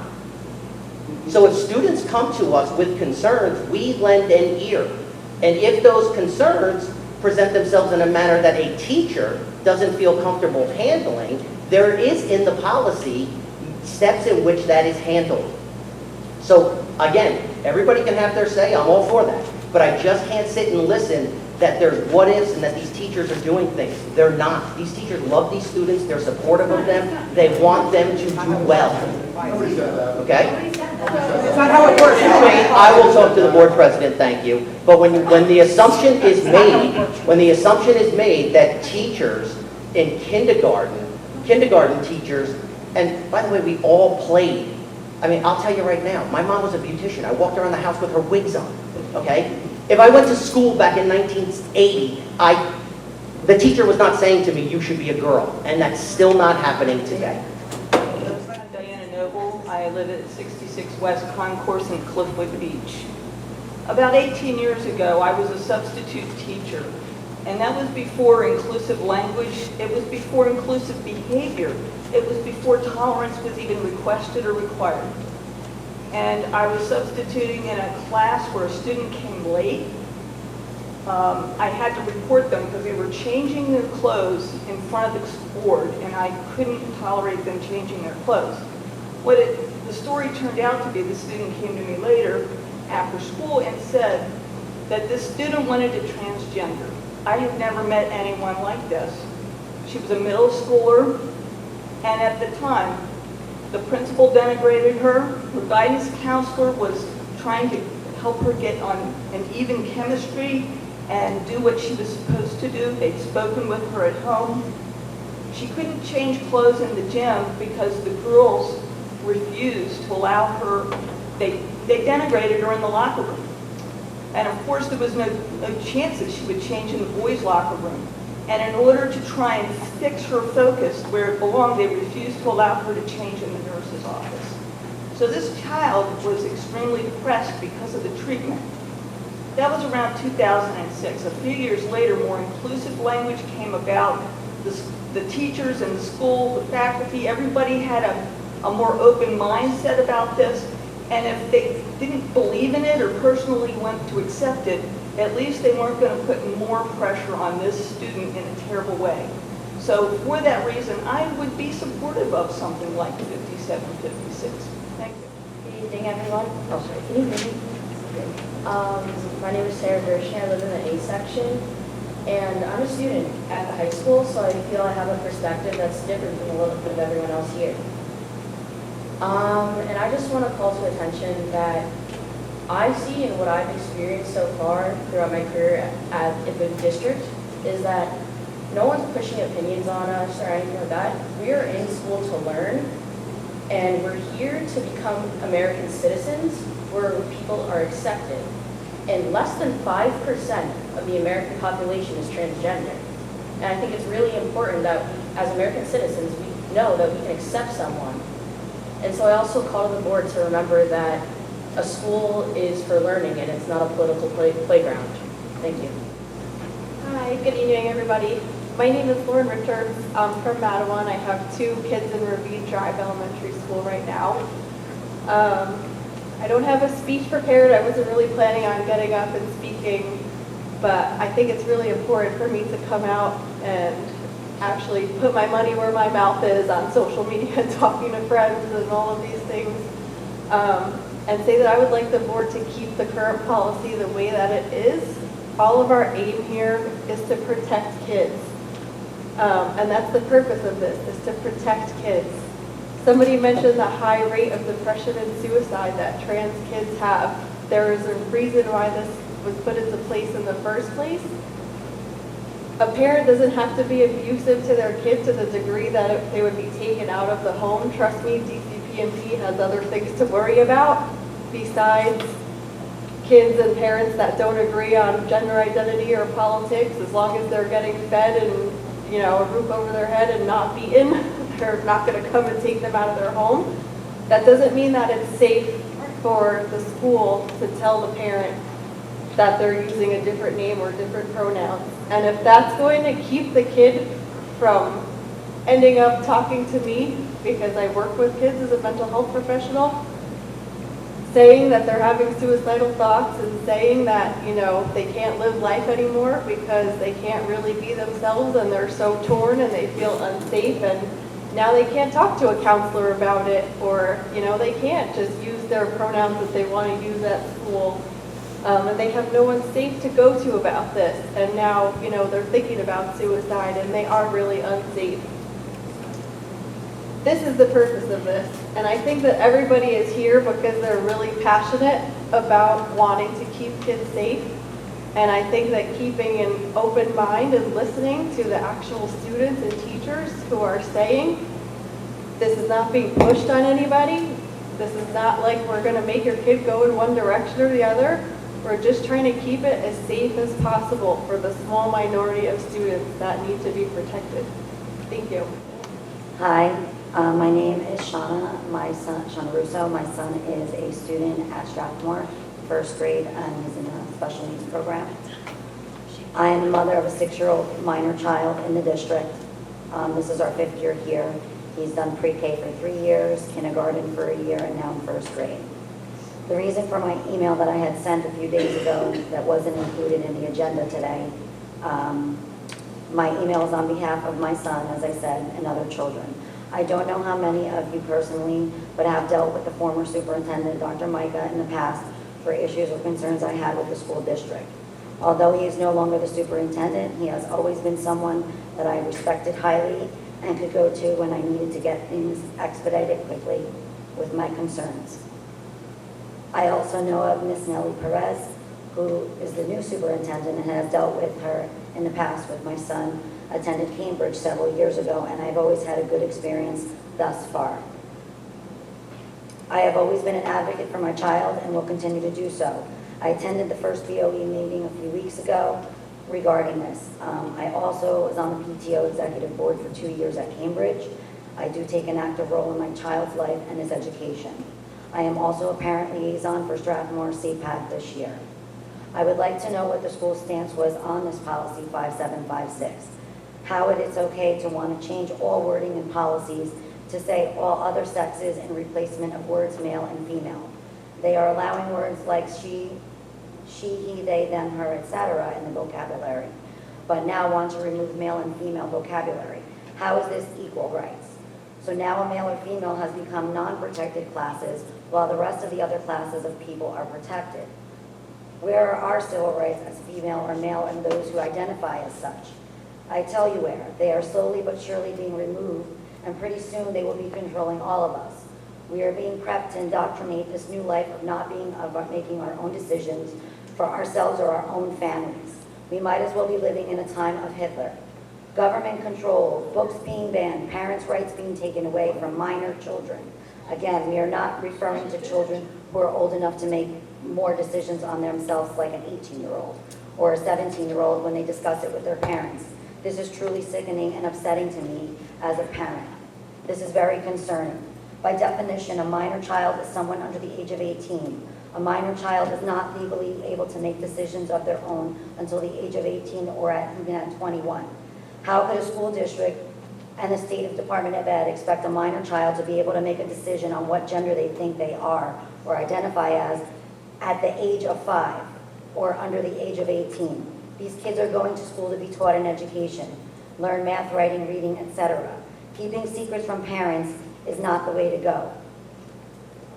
So if students come to us with concerns, we lend an ear. And if those concerns present themselves in a manner that a teacher doesn't feel comfortable handling, there is in the policy steps in which that is handled. So again, everybody can have their say, I'm all for that. But I just can't sit and listen that there's what ifs and that these teachers are doing things. They're not. These teachers love these students, they're supportive of them, they want them to do well. Okay? That's not how it works. I will talk to the board president, thank you. But when the assumption is made, that teachers in kindergarten teachers, and by the way, we all played. I mean, I'll tell you right now, my mom was a beautician. I walked around the house with her wigs on, okay? If I went to school back in 1980, the teacher was not saying to me, you should be a girl, and that's still not happening today. I'm Diana Noble. I live at 66 West Concourse in Cliffwood Beach. About 18 years ago, I was a substitute teacher, and that was before inclusive language. It was before inclusive behavior. It was before tolerance was even requested or required. And I was substituting in a class where a student came late. I had to report them because they were changing their clothes in front of the board, and I couldn't tolerate them changing their clothes. The story turned out to be, the student came to me later after school and said that this student wanted to transgender. I had never met anyone like this. She was a middle schooler, and at the time, the principal denigrated her. Her guidance counselor was trying to help her get on an even chemistry and do what she was supposed to do. They'd spoken with her at home. She couldn't change clothes in the gym because the girls refused to allow her. They denigrated her in the locker room. And of course, there was no chance that she would change in the boys' locker room. And in order to try and fix her focus where it belonged, they refused to allow her to change in the nurse's office. So this child was extremely depressed because of the treatment. That was around 2006. A few years later, more inclusive language came about. The teachers in the school, the faculty, everybody had a more open mindset about this. And if they didn't believe in it or personally went to accept it, at least they weren't going to put more pressure on this student in a terrible way. So for that reason, I would be supportive of something like 5756. Thank you. Good evening, everyone. Oh, sorry. Can you hear me? My name is Sarah Gershon. I live in the A section, and I'm a student at the high school, so I feel I have a perspective that's different from a little bit of everyone else here. And I just want to call to attention that I see and what I've experienced so far throughout my career at the district is that no one's pushing opinions on us or anything like that. We are in school to learn, and we're here to become American citizens where people are accepted. And less than 5% of the American population is transgender. And I think it's really important that as American citizens, we know that we can accept someone. And so I also call to the board to remember that a school is for learning and it's not a political playground. Thank you. Hi, good evening, everybody. My name is Lauren Richards. I'm from Matawan. I have 2 kids in Ravine Drive Elementary School right now. I don't have a speech prepared. I wasn't really planning on getting up and speaking, but I think it's really important for me to come out and actually put my money where my mouth is on social media, talking to friends and all of these things, and say that I would like the board to keep the current policy the way that it is. All of our aim here is to protect kids, and that's the purpose of this, is to protect kids. Somebody mentioned the high rate of depression and suicide that trans kids have. There is a reason why this was put into place in the first place. A parent doesn't have to be abusive to their kid to the degree that they would be taken out of the home. Trust me, DCPMP has other things to worry about besides kids and parents that don't agree on gender identity or politics. As long as they're getting fed and, you know, a roof over their head and not beaten, they're not going to come and take them out of their home. That doesn't mean that it's safe for the school to tell the parent that they're using a different name or different pronouns. And if that's going to keep the kid from ending up talking to me, because I work with kids as a mental health professional, saying that they're having suicidal thoughts and saying that, you know, they can't live life anymore because they can't really be themselves and they're so torn and they feel unsafe, and now they can't talk to a counselor about it, or, you know, they can't just use their pronouns that they want to use at school. And they have no one safe to go to about this. And now, you know, they're thinking about suicide and they are really unsafe. This is the purpose of this. And I think that everybody is here because they're really passionate about wanting to keep kids safe. And I think that keeping an open mind and listening to the actual students and teachers who are saying, this is not being pushed on anybody. This is not like we're going to make your kid go in one direction or the other. We're just trying to keep it as safe as possible for the small minority of students that need to be protected. Thank you. Hi, my name is Shauna. Shauna Russo. My son is a student at Strathmore, first grade, and he's in a special needs program. I am the mother of a 6-year-old minor child in the district. This is our 5th year here. He's done pre-K for 3 years, kindergarten for a year, and now in first grade. The reason for my email that I had sent a few days ago that wasn't included in the agenda today, my email is on behalf of my son, as I said, and other children. I don't know how many of you personally, but have dealt with the former superintendent, Dr. Micah, in the past for issues or concerns I had with the school district. Although he is no longer the superintendent, he has always been someone that I respected highly and could go to when I needed to get things expedited quickly with my concerns. I also know of Miss Nellie Perez, who is the new superintendent and has dealt with her in the past with my son, attended Cambridge several years ago, and I've always had a good experience thus far. I have always been an advocate for my child and will continue to do so. I attended the first BOE meeting a few weeks ago regarding this. I also was on the PTO executive board for 2 years at Cambridge. I do take an active role in my child's life and his education. I am also a parent liaison for Strathmore CPAC this year. I would like to know what the school stance was on this policy 5756. How it is okay to want to change all wording in policies to say all other sexes in replacement of words male and female. They are allowing words like she, he, they, them, her, etc. in the vocabulary, but now want to remove male and female vocabulary. How is this equal rights? So now a male or female has become non-protected classes, while the rest of the other classes of people are protected. Where are our civil rights as female or male and those who identify as such? I tell you where. They are slowly but surely being removed, and pretty soon they will be controlling all of us. We are being prepped to indoctrinate this new life of not being about making our own decisions for ourselves or our own families. We might as well be living in a time of Hitler. Government control, books being banned, parents' rights being taken away from minor children. Again, we are not referring to children who are old enough to make more decisions on themselves like an 18-year-old or a 17-year-old when they discuss it with their parents. This is truly sickening and upsetting to me as a parent. This is very concerning. By definition, a minor child is someone under the age of 18. A minor child is not legally able to make decisions of their own until the age of 18 or even at 21. How could a school district and the state Department of Ed expect a minor child to be able to make a decision on what gender they think they are or identify as at the age of 5 or under the age of 18? These kids are going to school to be taught an education, learn math, writing, reading, etc. Keeping secrets from parents is not the way to go.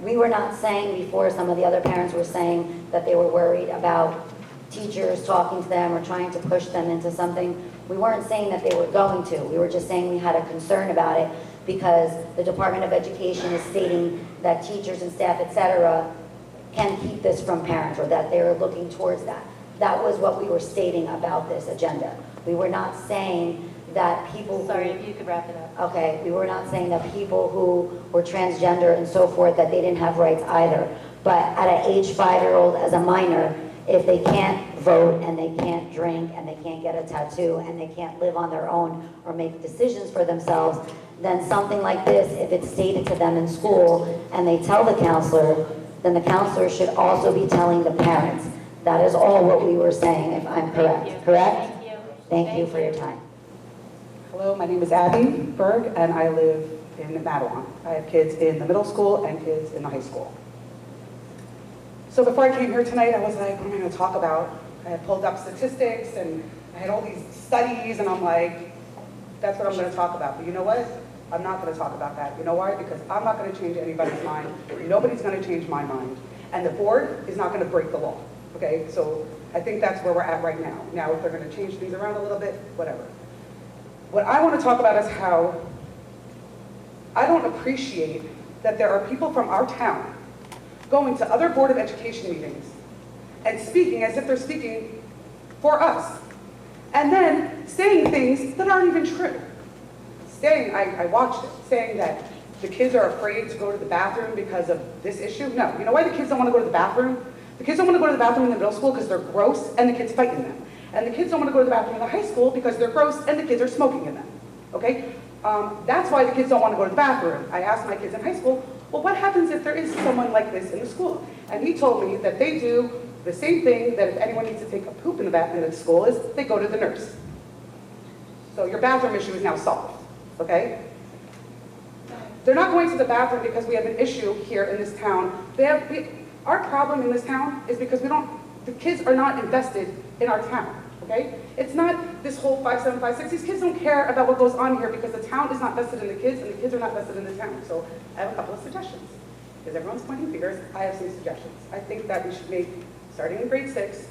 We were not saying before, some of the other parents were saying that they were worried about teachers talking to them or trying to push them into something. We weren't saying that they were going to. We were just saying we had a concern about it because the Department of Education is stating that teachers and staff, etc., can keep this from parents or that they're looking towards that. That was what we were stating about this agenda. We were not saying that people... Sorry, if you could wrap it up. Okay, we were not saying that people who were transgender and so forth, that they didn't have rights either. But at an age 5-year-old as a minor, if they can't vote and they can't drink and they can't get a tattoo and they can't live on their own or make decisions for themselves, then something like this, if it's stated to them in school and they tell the counselor, then the counselor should also be telling the parents. That is all what we were saying, if I'm correct. Correct? Thank you. Thank you for your time. Hello, my name is Abby Berg, and I live in Matawan. I have kids in the middle school and kids in the high school. So before I came here tonight, I was like, what am I going to talk about? I had pulled up statistics, and I had all these studies, and I'm like, that's what I'm going to talk about. But you know what? I'm not going to talk about that. You know why? Because I'm not going to change anybody's mind. Nobody's going to change my mind. And the board is not going to break the law. Okay? So I think that's where we're at right now. Now, if they're going to change things around a little bit, whatever. What I want to talk about is how I don't appreciate that there are people from our town going to other Board of Education meetings and speaking as if they're speaking for us. And then saying things that aren't even true. Saying, I watched it, saying that the kids are afraid to go to the bathroom because of this issue. No, you know why the kids don't want to go to the bathroom? The kids don't want to go to the bathroom in the middle school because they're gross and the kids fight in them. And the kids don't want to go to the bathroom in the high school because they're gross and the kids are smoking in them. Okay? That's why the kids don't want to go to the bathroom. I asked my kids in high school, well, what happens if there is someone like this in the school? And he told me that they do the same thing that if anyone needs to take a poop in the school is they go to the nurse. So your bathroom issue is now solved. Okay? They're not going to the bathroom because we have an issue here in this town. Our problem in this town is because the kids are not invested in our town, okay? It's not this whole 5756. These kids don't care about what goes on here because the town is not vested in the kids and the kids are not vested in the town. So I have a couple of suggestions. Because everyone's pointing fingers, I have some suggestions. I think that we should make, starting in grade 6,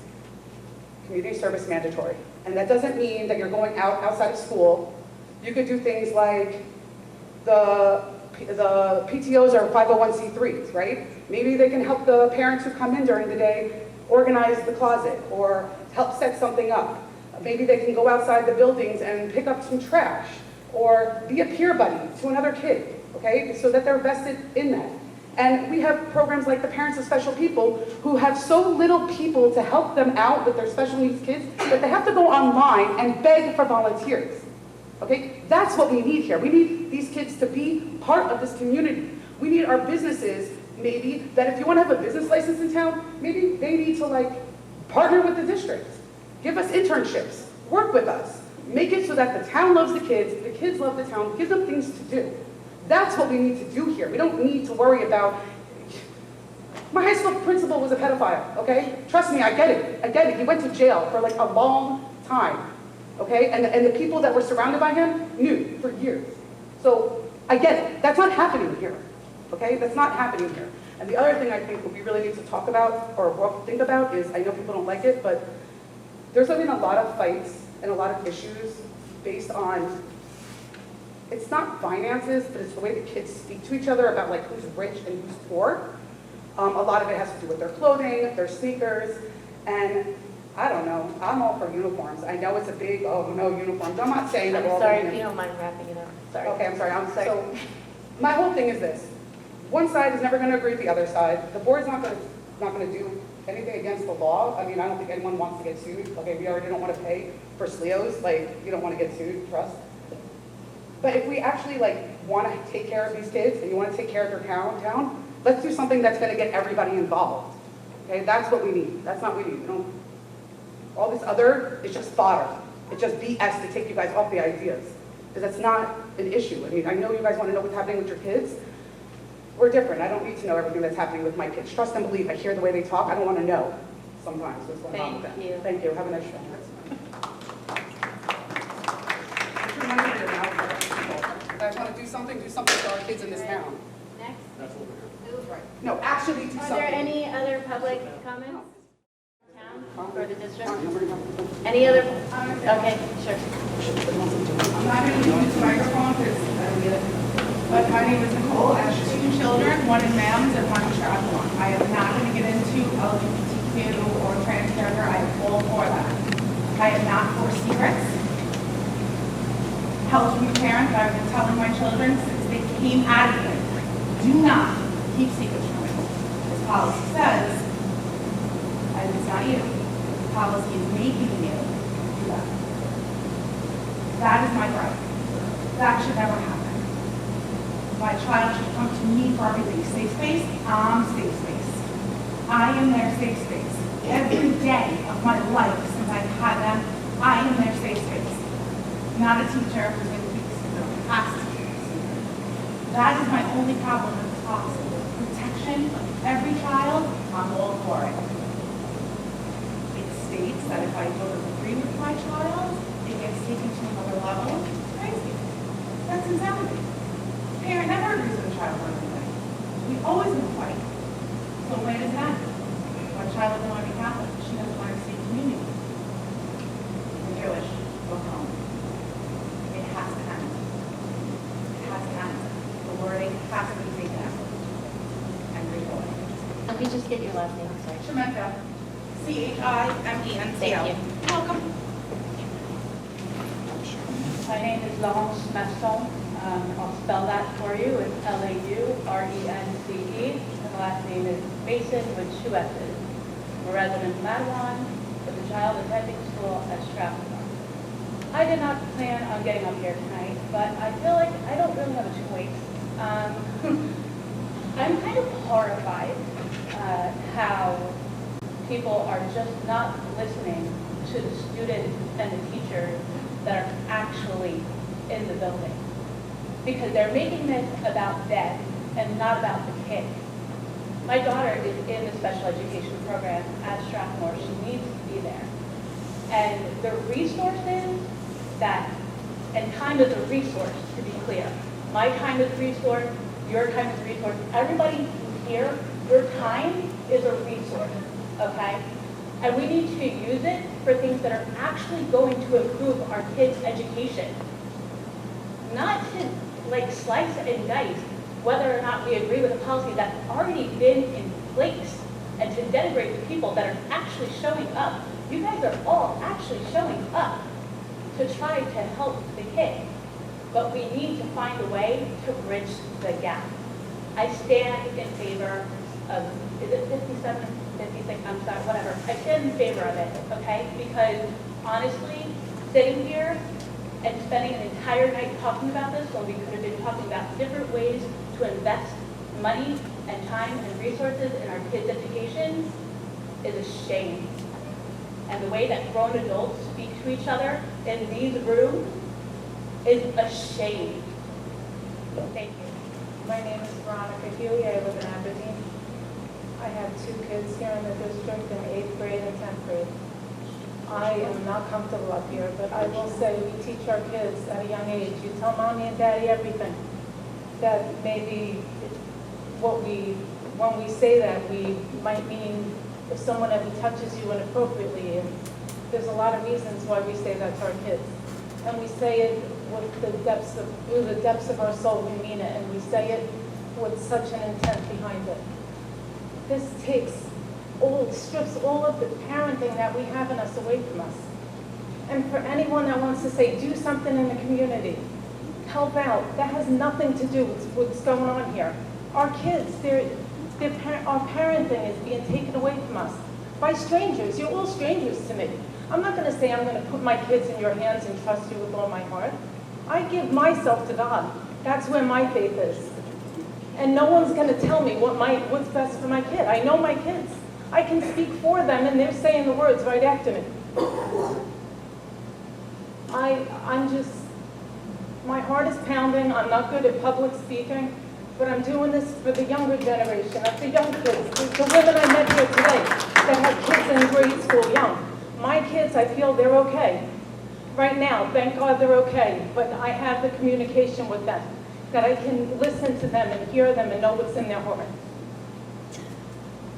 community service mandatory. And that doesn't mean that you're going outside of school. You could do things like the PTOs are 501c3s, right? Maybe they can help the parents who come in during the day organize the closet or help set something up. Maybe they can go outside the buildings and pick up some trash or be a peer buddy to another kid, okay? So that they're vested in that. And we have programs like the Parents of Special People who have so little people to help them out with their special needs kids that they have to go online and beg for volunteers. Okay, that's what we need here. We need these kids to be part of this community. We need our businesses, maybe, that if you want to have a business license in town, maybe they need to partner with the district. Give us internships, work with us. Make it so that the town loves the kids love the town, give them things to do. That's what we need to do here. We don't need to worry about, my high school principal was a pedophile, okay? Trust me, I get it. He went to jail for a long time. Okay, and the people that were surrounded by him knew for years. So I get it. That's not happening here. Okay, that's not happening here. And the other thing I think we really need to talk about or think about is, I know people don't like it, but there's been a lot of fights and a lot of issues based on, it's not finances, but it's the way the kids speak to each other about who's rich and who's poor. A lot of it has to do with their clothing, their sneakers, and I don't know. I'm all for uniforms. I know it's a big, oh no, uniforms. I'm not saying that we're all Sorry, doing if it. you don't mind wrapping it up. Sorry. Okay, I'm sorry. So my whole thing is this. One side is never going to agree with the other side. The board's not going to do anything against the law. I mean, I don't think anyone wants to get sued. Okay, we already don't want to pay for SLEOs. You don't want to get sued, trust. But if we actually want to take care of these kids and you want to take care of their town, let's do something that's going to get everybody involved. Okay, that's what we need. That's not what we need. All this other is just fodder. It's just BS to take you guys off the ideas. Because that's not an issue. I mean, I know you guys want to know what's happening with your kids. We're different. I don't need to know everything that's happening with my kids. Trust and believe. I hear the way they talk. I don't want to know sometimes what's going on with them. Thank you. Thank you. Have a nice day. If you guys want to do something for our kids in this town. Next. That's what we're here. No, actually do Are something. there any other public comments? For the district? Any other? Okay, sure. I'm not going to use this microphone but my name is Nicole. I have 2 children, one in MAMS and one in Triathlon. I am not going to get into LGBTQ or transgender. I am all for that. I am not for secrets. Help me parents, I've been telling my children since they came out of it, do not keep secrets from me. This policy says, and it's not you, the policy is making you do that. That is my right. That should never happen. My child should come to me for everything. Safe space, I'm safe space. I am their safe space. Every day of my life since I've had them, I am their safe space. Not a teacher who's going to keep secret, has to keep secret. That is my only problem with this policy. Protection of every child, I'm all for it. It states that if I don't agree with my child, it gets taken to another level. It's crazy. That's insanity. Parent never agrees with a child on anything. We always in a fight. So when does it end? My child doesn't want to be Catholic. She doesn't want to receive communion. You're Jewish. Go home. It has to end. It has to end. The wording has to be taken out and revoted. Let me just get your last name, I'm sorry. Shementa, CHIMENTL. Thank you. You're welcome. My name is Laurence Masson. I'll spell that for you. It's Laurence. And the last name is Mason with two S's. I'm a resident of Matawan with a child attending school at Strathmore. I did not plan on getting up here tonight, but I feel like I don't really have a choice. I'm kind of horrified how people are just not listening to the students and the teachers that are actually in the building. Because they're making this about them and not about the kids. My daughter is in the special education program at Strathmore. She needs to be there. And the resources and time is a resource, to be clear. My time is a resource, your time is a resource. Everybody who's here, your time is a resource, okay? And we need to use it for things that are actually going to improve our kids' education. Not to slice and dice whether or not we agree with a policy that's already been in place and to denigrate the people that are actually showing up. You guys are all actually showing up to try to help the kids, but we need to find a way to bridge the gap. I stand in favor of, is it 57, 56, I'm sorry, whatever. I stand in favor of it, okay? Because honestly, sitting here and spending an entire night talking about this when we could have been talking about different ways to invest money and time and resources in our kids' education is a shame. And the way that grown adults speak to each other in these rooms is a shame. Thank you. My name is Veronica Huey. I live in Aberdeen. I have two kids here in the district in 8th grade and 10th grade. I am not comfortable up here, but I will say we teach our kids at a young age. You tell mommy and daddy everything. That maybe when we say that, we might mean if someone ever touches you inappropriately. And there's a lot of reasons why we say that to our kids. And we say it with through the depths of our soul, we mean it, and we say it with such an intent behind it. This strips all of the parenting that we have in us away from us. And for anyone that wants to say, do something in the community, help out, that has nothing to do with what's going on here. Our kids, our parenting is being taken away from us by strangers. You're all strangers to me. I'm not going to say I'm going to put my kids in your hands and trust you with all my heart. I give myself to God. That's where my faith is. And no one's going to tell me what's best for my kid. I know my kids. I can speak for them, and they're saying the words right after me. My heart is pounding. I'm not good at public speaking, but I'm doing this for the younger generation, the young kids, the women I met here today that have kids in grade school young. My kids, I feel they're okay. Right now, thank God they're okay, but I have the communication with them, that I can listen to them and hear them and know what's in their heart.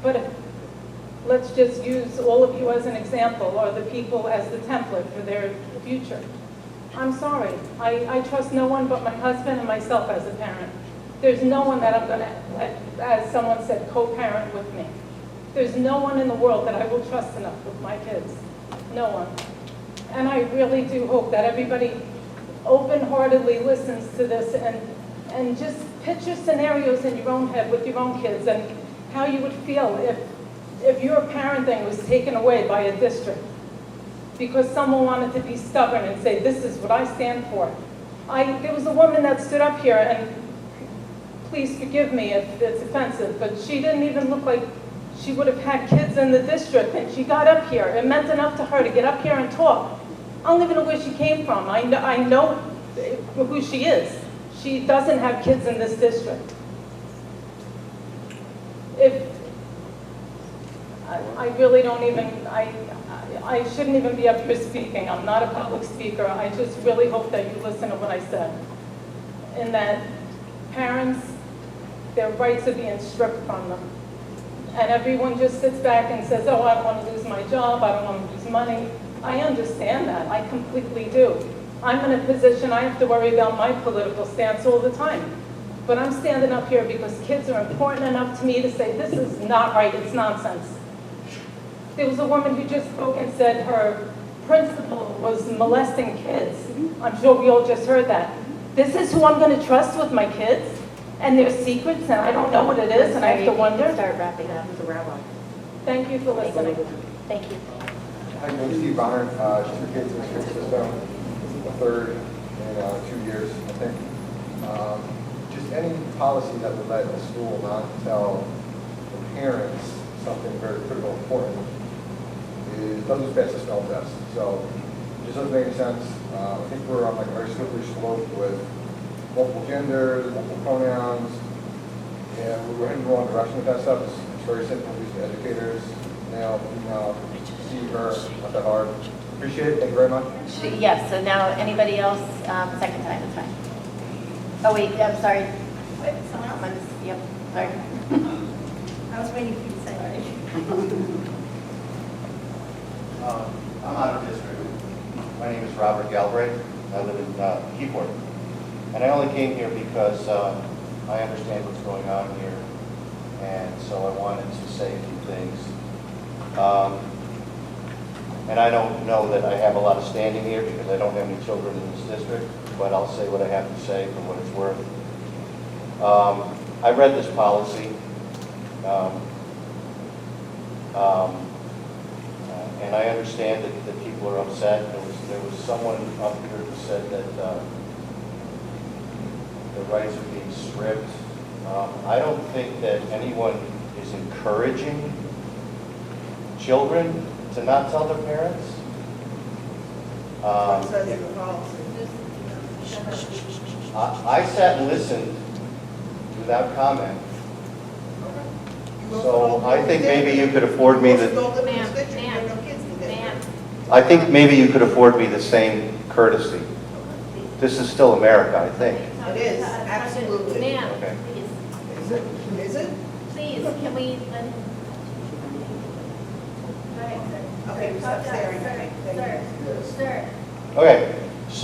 But let's just use all of you as an example, or the people as the template for their future. I'm sorry. I trust no one but my husband and myself as a parent. There's no one that I'm going to, as someone said, co-parent with me. There's no one in the world that I will trust enough with my kids. No one. And I really do hope that everybody open-heartedly listens to this and just picture scenarios in your own head with your own kids and how you would feel if your parenting was taken away by a district because someone wanted to be stubborn and say, this is what I stand for. There was a woman that stood up here, and please forgive me if it's offensive, but she didn't even look like she would have had kids in the district, and she got up here. It meant enough to her to get up here and talk. I don't even know where she came from. I know who she is. She doesn't have kids in this district. I really don't even, I shouldn't even be up here speaking. I'm not a public speaker. I just really hope that you listen to what I said. And that parents, their rights are being stripped from them. And everyone just sits back and says, oh, I don't want to lose my job. I don't want to lose money. I understand that. I completely do. I'm in a position I have to worry about my political stance all the time. But I'm standing up here because kids are important enough to me to say, this is not right. It's nonsense. There was a woman who just spoke and said her principal was molesting kids. I'm sure we all just heard that. This is who I'm going to trust with my kids, and their secrets, and I don't know what it is, and I have to wonder. Start wrapping up. Thank you for listening. Thank you. Hi, I'm Steve Bonner, just for kids in the school system, the third in 2 years, I think. Just any policy that would let the school not tell the parents something very critical and important doesn't pass the smell test. So it just doesn't make any sense. I think we're on like a very slippery slope with multiple genders, multiple pronouns, and we're heading in the wrong direction with that stuff. It's very simple. These educators, male, female, see her, not that hard. Appreciate it. Thank you very much. Yes, so now anybody else, second time, it's fine. Oh, wait, I'm sorry. Wait, someone else? Yep, sorry. I was waiting for you to say. I'm out of district. My name is Robert Galbraith. I live in Keyport. And I only came here because I understand what's going on here. And so I wanted to say a few things. And I don't know that I have a lot of standing here because I don't have any children in this district, but I'll say what I have to say for what it's worth. I read this policy. And I understand that people are upset. There was someone up here who said that the rights are being stripped. I don't think that anyone is encouraging children to not tell their parents. I sat and listened without comment. So I think maybe you could afford me I think maybe you could afford me the same courtesy. This is still America, I think. It is, absolutely. Ma'am, Okay. please. Is it? Is it? Please, can we, Okay, we stop staring at me. Thank you. Sir. Okay, so,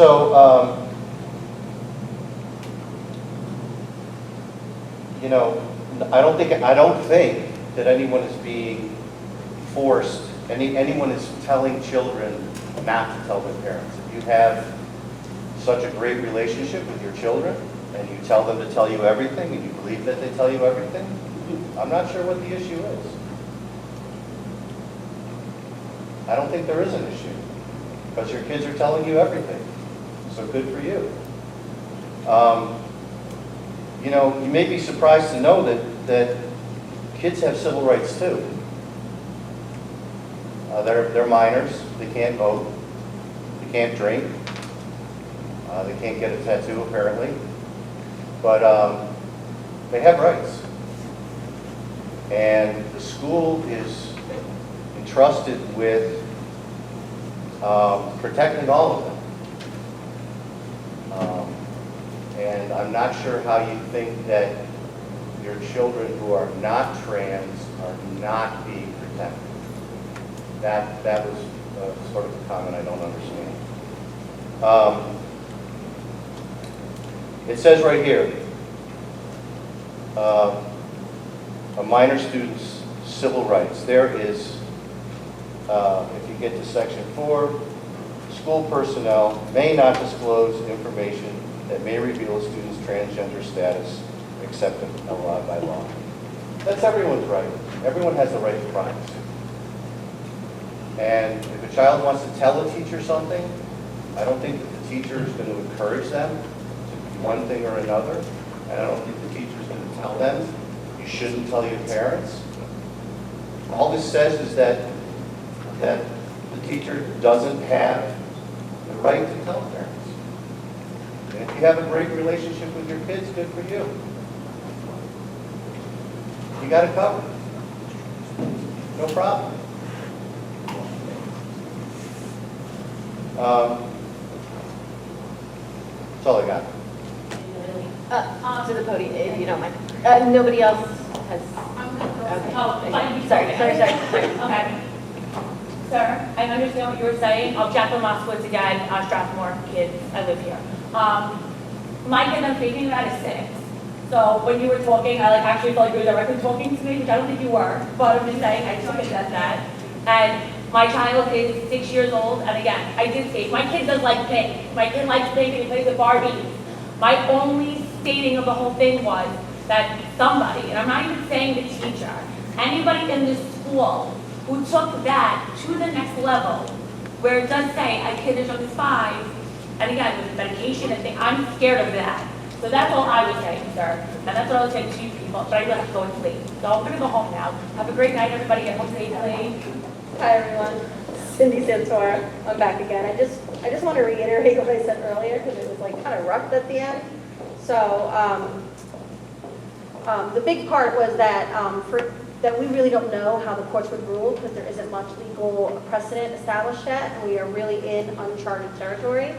you know, I don't think that anyone is being forced, anyone is telling children not to tell their parents. If you have such a great relationship with your children, and you tell them to tell you everything, and you believe that they tell you everything, I'm not sure what the issue is. I don't think there is an issue, because your kids are telling you everything. So good for you. You know, you may be surprised to know that kids have civil rights too. They're minors. They can't vote. They can't drink. They can't get a tattoo apparently. But they have rights. And the school is entrusted with protecting all of them. And I'm not sure how you think that your children who are not trans are not being protected. That was sort of a comment I don't understand. It says right here, a minor student's civil rights. There is, if you get to section 4, school personnel may not disclose information that may reveal a student's transgender status except allowed by law. That's everyone's right. Everyone has the right to privacy. And if a child wants to tell a teacher something, I don't think that the teacher is going to encourage them to do one thing or another. And I don't think the teacher is going to tell them, you shouldn't tell your parents. All this says is that the teacher doesn't have the right to tell parents. And if you have a great relationship with your kids, good for you. You got it covered. No problem. That's all I got. To the podium, if you don't mind. Nobody else has. Okay. Sorry. Okay. Sir, I understand what you were saying. Jacqueline Moskowitz again, Strathmore kids, I live here. My kid I'm speaking about is 6. So when you were talking, I actually felt like you were directly talking to me, which I don't think you were, but I'm just saying, I took it as that. And my child is 6 years old, and again, I did state, my kid does like pink. My kid likes pink and he plays with Barbies. My only stating of the whole thing was that somebody, and I'm not even saying the teacher, anybody in this school who took that to the next level, where it does say a kid as young as 5, and again, with medication and things, I'm scared of that. So that's all I was saying, sir, and that's what I was saying to you people, but I really have to go and sleep. So I'm gonna go home now. Have a great night, everybody, get home safely. Hi, everyone. Cindy Santora. I'm back again. I just want to reiterate what I said earlier because it was like kind of rough at the end. So the big part was that that we really don't know how the courts would rule because there isn't much legal precedent established yet, and we are really in uncharted territory.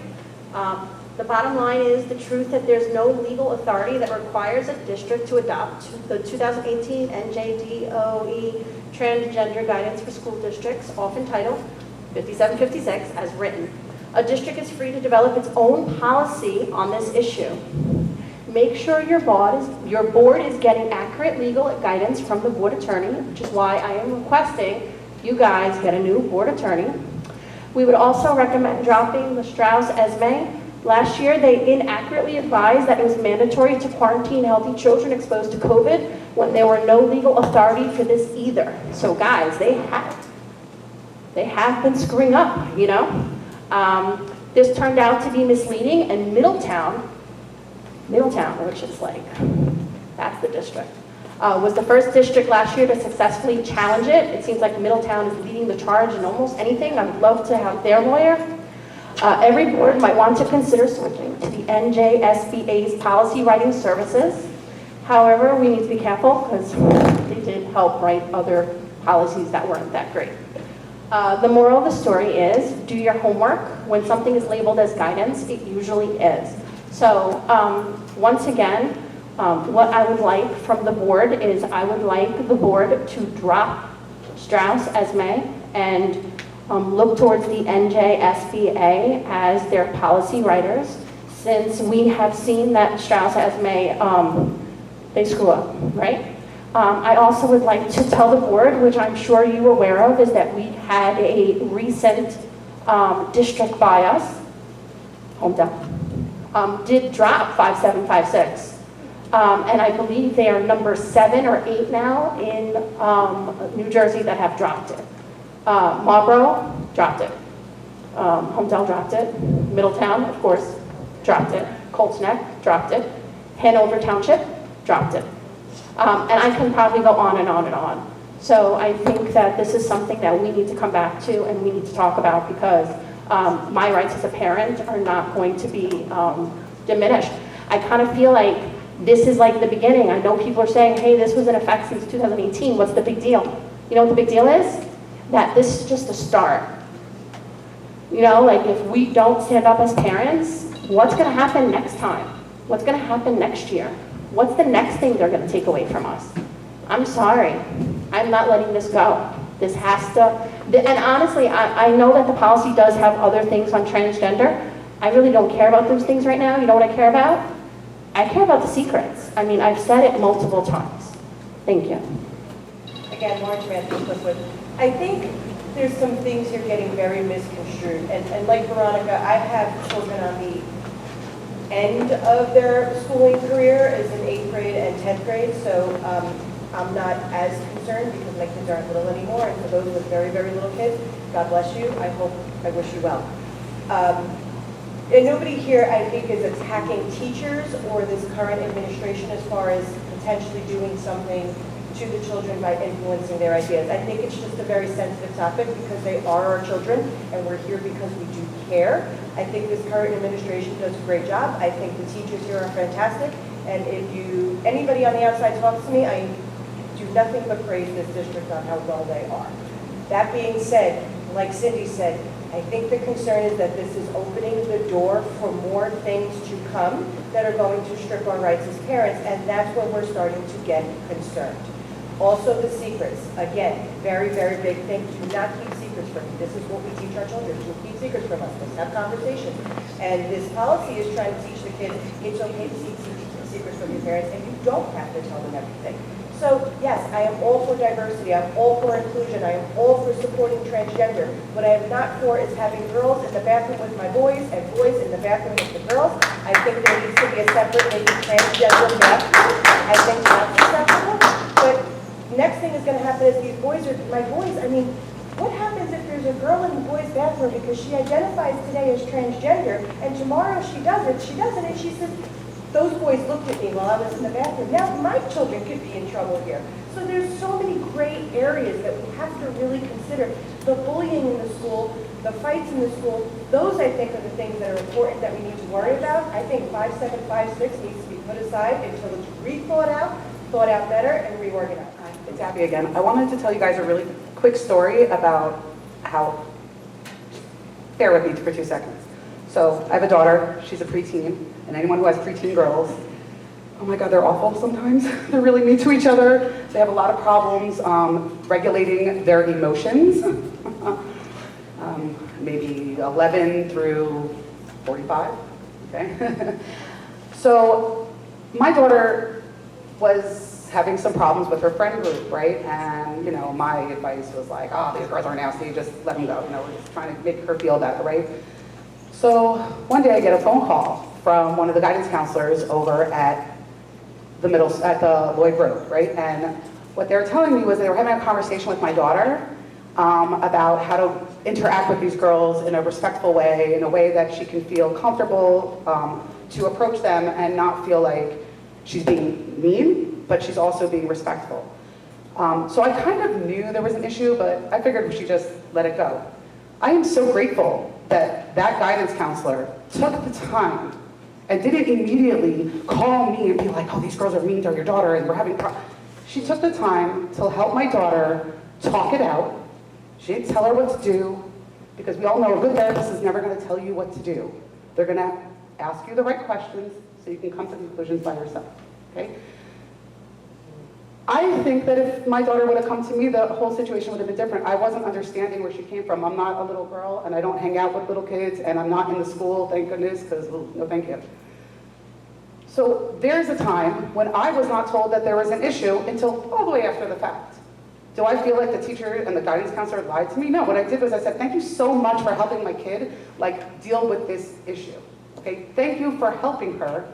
The bottom line is the truth that there's no legal authority that requires a district to adopt the 2018 NJDOE Transgender Guidance for School Districts, often titled 5756, as written. A district is free to develop its own policy on this issue. Make sure your board is getting accurate legal guidance from the board attorney, which is why I am requesting you guys get a new board attorney. We would also recommend dropping the Strauss-Esme. Last year, they inaccurately advised that it was mandatory to quarantine healthy children exposed to COVID when there were no legal authority for this either. So guys, they have been screwing up, you know? This turned out to be misleading, and Middletown, which is like, that's the district, was the first district last year to successfully challenge it. It seems like Middletown is leading the charge in almost anything. I would love to have their lawyer. Every board might want to consider switching to the NJSBA's policy writing services. However, we need to be careful because they did help write other policies that weren't that great. The moral of the story is do your homework. When something is labeled as guidance, it usually is. So once again, what I would like from the board is I would like the board to drop Strauss-Esme and look towards the NJSBA as their policy writers, since we have seen that Strauss-Esme, they screw up, right? I also would like to tell the board, which I'm sure you're aware of, is that we had a recent district by us, hometown, did drop 5756. And I believe they are number 7 or 8 now in New Jersey that have dropped it. Marlboro dropped it. Hometown dropped it. Middletown, of course, dropped it. Colts Neck dropped it. Hanover Township dropped it. And I can probably go on and on and on. So I think that this is something that we need to come back to and we need to talk about because my rights as a parent are not going to be diminished. I kind of feel like this is like the beginning. I know people are saying, hey, this was in effect since 2018. What's the big deal? You know what the big deal is? That this is just a start. You know, like if we don't stand up as parents, what's going to happen next time? What's going to happen next year? What's the next thing they're going to take away from us? I'm sorry. I'm not letting this go. This has to, and honestly, I know that the policy does have other things on transgender. I really don't care about those things right now. You know what I care about? I care about the secrets. I mean, I've said it multiple times. Thank you. Again, Lauren Samantha Cliffwood. I think there's some things here getting very misconstrued. And like Veronica, I have children on the end of their schooling career is in 8th grade and 10th grade, so I'm not as concerned because my kids aren't little anymore, and for those with very, very little kids, God bless you. I wish you well. And nobody here, I think, is attacking teachers or this current administration as far as potentially doing something to the children by influencing their ideas. I think it's just a very sensitive topic because they are our children and we're here because we do care. I think this current administration does a great job. I think the teachers here are fantastic. And if anybody on the outside talks to me, I do nothing but praise this district on how well they are. That being said, like Cindy said, I think the concern is that this is opening the door for more things to come that are going to strip our rights as parents, and that's where we're starting to get concerned. Also the secrets, again, very, very big thing. Do not keep secrets from me. This is what we teach our children. Don't keep secrets from us. Let's have conversations. And this policy is trying to teach the kids it's okay to secrets from your parents, and you don't have to tell them everything. So yes, I am all for diversity, I'm all for inclusion, I am all for supporting transgender. What I am not for is having girls in the bathroom with my boys and boys in the bathroom with the girls. I think there needs to be a separate, maybe transgender bathroom. I think that's acceptable. But next thing is going to happen is these boys are, my boys, I mean, what happens if there's a girl in the boys' bathroom because she identifies today as transgender, and tomorrow she doesn't, and she says, those boys looked at me while I was in the bathroom. Now my children could be in trouble here. So there's so many gray areas that we have to really consider. The bullying in the school, the fights in the school, those I think are the things that are important that we need to worry about. I think 5756 needs to be put aside until it's rethought out, thought out better, and reorganized. It's Abby again. I wanted to tell you guys a really quick story about how, bear with me for 2 seconds. So I have a daughter, she's a preteen, and anyone who has preteen girls, oh my God, they're awful sometimes. They're really mean to each other. They have a lot of problems regulating their emotions. Maybe 11 through 45, okay? So my daughter was having some problems with her friend group, right? And, you know, my advice was like, oh, these girls are nasty, just let them go. You know, we're just trying to make her feel better, right? So one day I get a phone call from one of the guidance counselors over at the Lloyd Road, right? And what they were telling me was they were having a conversation with my daughter about how to interact with these girls in a respectful way, in a way that she can feel comfortable to approach them and not feel like she's being mean, but she's also being respectful. So I kind of knew there was an issue, but I figured we should just let it go. I am so grateful that that guidance counselor took the time and didn't immediately call me and be like, oh, these girls are mean to your daughter and we're having problems. She took the time to help my daughter talk it out. She didn't tell her what to do, because we all know a good therapist is never going to tell you what to do. They're going to ask you the right questions so you can come to conclusions by yourself, okay? I think that if my daughter would have come to me, the whole situation would have been different. I wasn't understanding where she came from. I'm not a little girl, and I don't hang out with little kids, and I'm not in the school, thank goodness, because no thank you. So there's a time when I was not told that there was an issue until all the way after the fact. Do I feel like the teacher and the guidance counselor lied to me? No, what I did was I said, thank you so much for helping my kid, like, deal with this issue, okay? Thank you for helping her,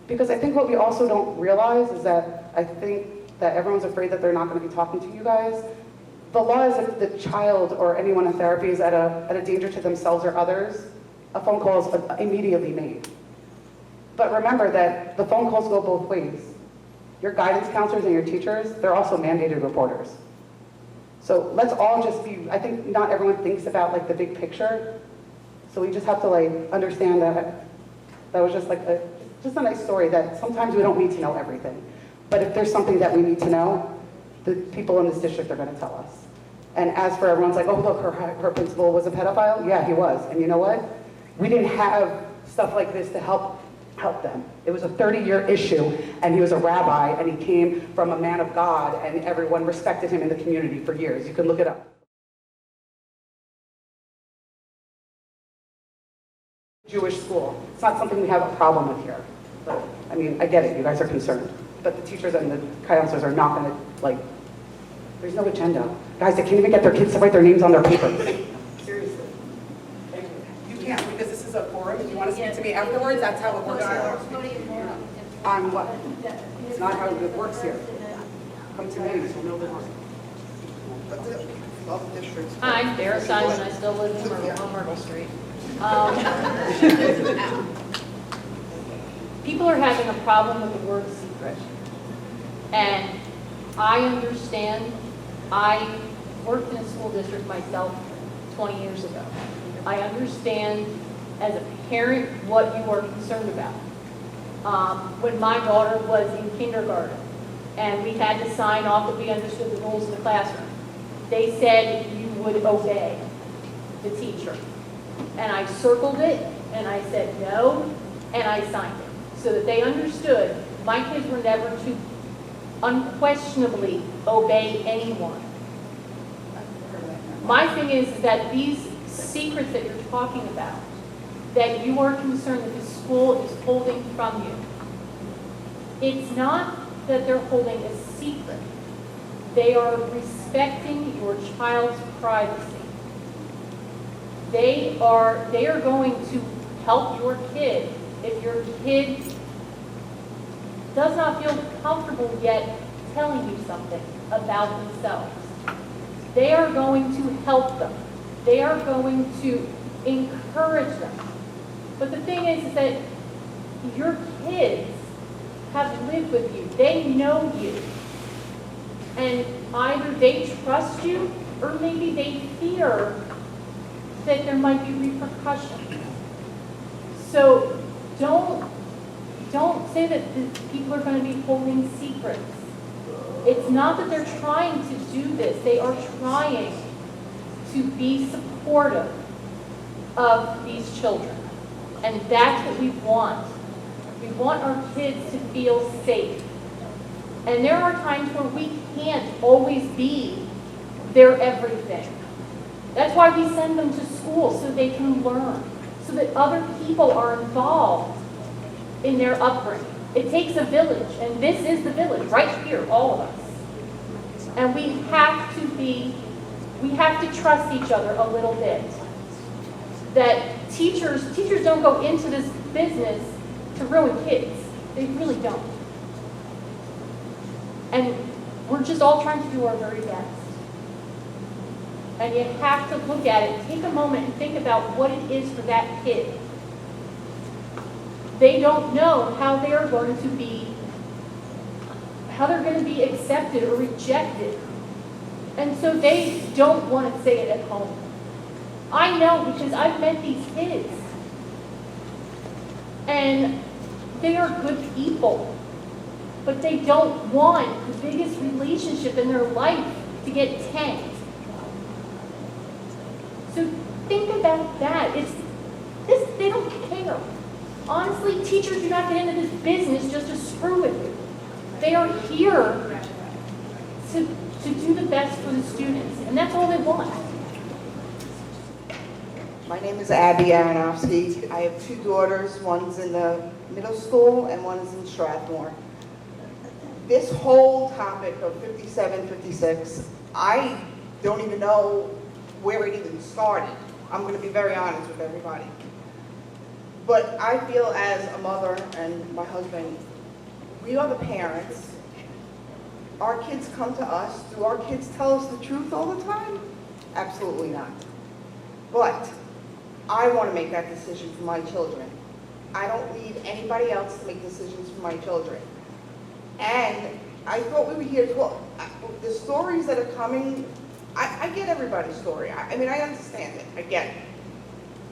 because I think what we also don't realize is that I think that everyone's afraid that they're not going to be talking to you guys. The law is if the child or anyone in therapy is at a danger to themselves or others, a phone call is immediately made. But remember that the phone calls go both ways. Your guidance counselors and your teachers, they're also mandated reporters. So let's all just be, I think not everyone thinks about like the big picture. So we just have to like understand that that was just like just a nice story, that sometimes we don't need to know everything. But if there's something that we need to know, the people in this district are going to tell us. And as for everyone's like, oh, look, her principal was a pedophile. Yeah, he was. And you know what? We didn't have stuff like this to help them. It was a 30-year issue, and he was a rabbi, and he came from a man of God, and everyone respected him in the community for years. You can look it up. Jewish school. It's not something we have a problem with here. But, I mean, I get it. You guys are concerned. But the teachers and the counselors are not going to, like, there's no agenda. Guys, they can't even get their kids to write their names on their papers. Seriously. You can't, because this is a forum. If you want to speak to me afterwards, that's how it works here. On what? It's not how it works here. Come to me, so no more. Hi, I'm Dara Simon. I still live on Myrtle Street. People are having a problem with the word secret. And I understand. I worked in a school district myself 20 years ago. I understand as a parent what you are concerned about. When my daughter was in kindergarten and we had to sign off that we understood the rules in the classroom, they said you would obey the teacher. And I circled it and I said no, and I signed it so that they understood my kids were never to unquestionably obey anyone. My thing is that these secrets that you're talking about, that you are concerned that the school is holding from you, It's not that they're holding a secret. They are respecting your child's privacy. They are going to help your kid if your kid does not feel comfortable yet telling you something about themselves. They are going to help them. They are going to encourage them. But the thing is that your kids have lived with you. They know you. And either they trust you or maybe they fear that there might be repercussions. So don't say that people are going to be holding secrets. It's not that they're trying to do this. They are trying to be supportive of these children. And that's what we want. We want our kids to feel safe. And there are times where we can't always be their everything. That's why we send them to school, so they can learn, so that other people are involved in their upbringing. It takes a village, and this is the village, right here, all of us. And we have to trust each other a little bit. That teachers don't go into this business to ruin kids. They really don't. And we're just all trying to do our very best. And you have to look at it, take a moment and think about what it is for that kid. They don't know how they're going to be accepted or rejected. And so they don't want to say it at home. I know because I've met these kids. And they are good people. But they don't want the biggest relationship in their life to get tanked. So think about that. They don't care. Honestly, teachers do not get into this business just to screw with you. They are here to do the best for the students, and that's all they want. My name is Abby Aronofsky. I have two daughters. One's in the middle school and one's in Strathmore. This whole topic of 57, 56, I don't even know where it even started. I'm going to be very honest with everybody. But I feel as a mother and my husband, we are the parents. Our kids come to us. Do our kids tell us the truth all the time? Absolutely not. But I want to make that decision for my children. I don't need anybody else to make decisions for my children. And I thought we were here to talk. The stories that are coming, I get everybody's story. I mean, I understand it. I get it.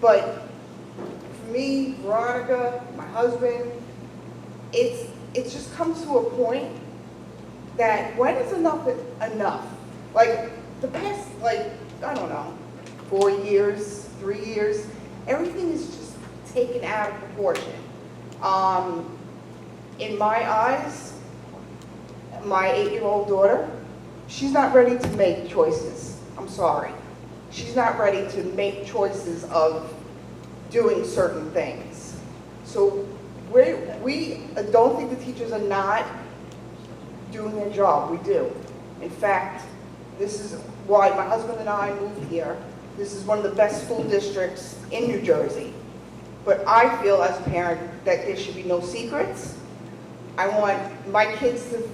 But for me, Veronica, my husband, it's just come to a point that when is enough enough? Like the past, I don't know, 4 years, 3 years, everything is just taken out of proportion. In my eyes, my 8-year-old daughter, she's not ready to make choices. I'm sorry. She's not ready to make choices of doing certain things. So we don't think the teachers are not doing their job. We do. In fact, this is why my husband and I moved here. This is one of the best school districts in New Jersey. But I feel as a parent that there should be no secrets. I want my kids to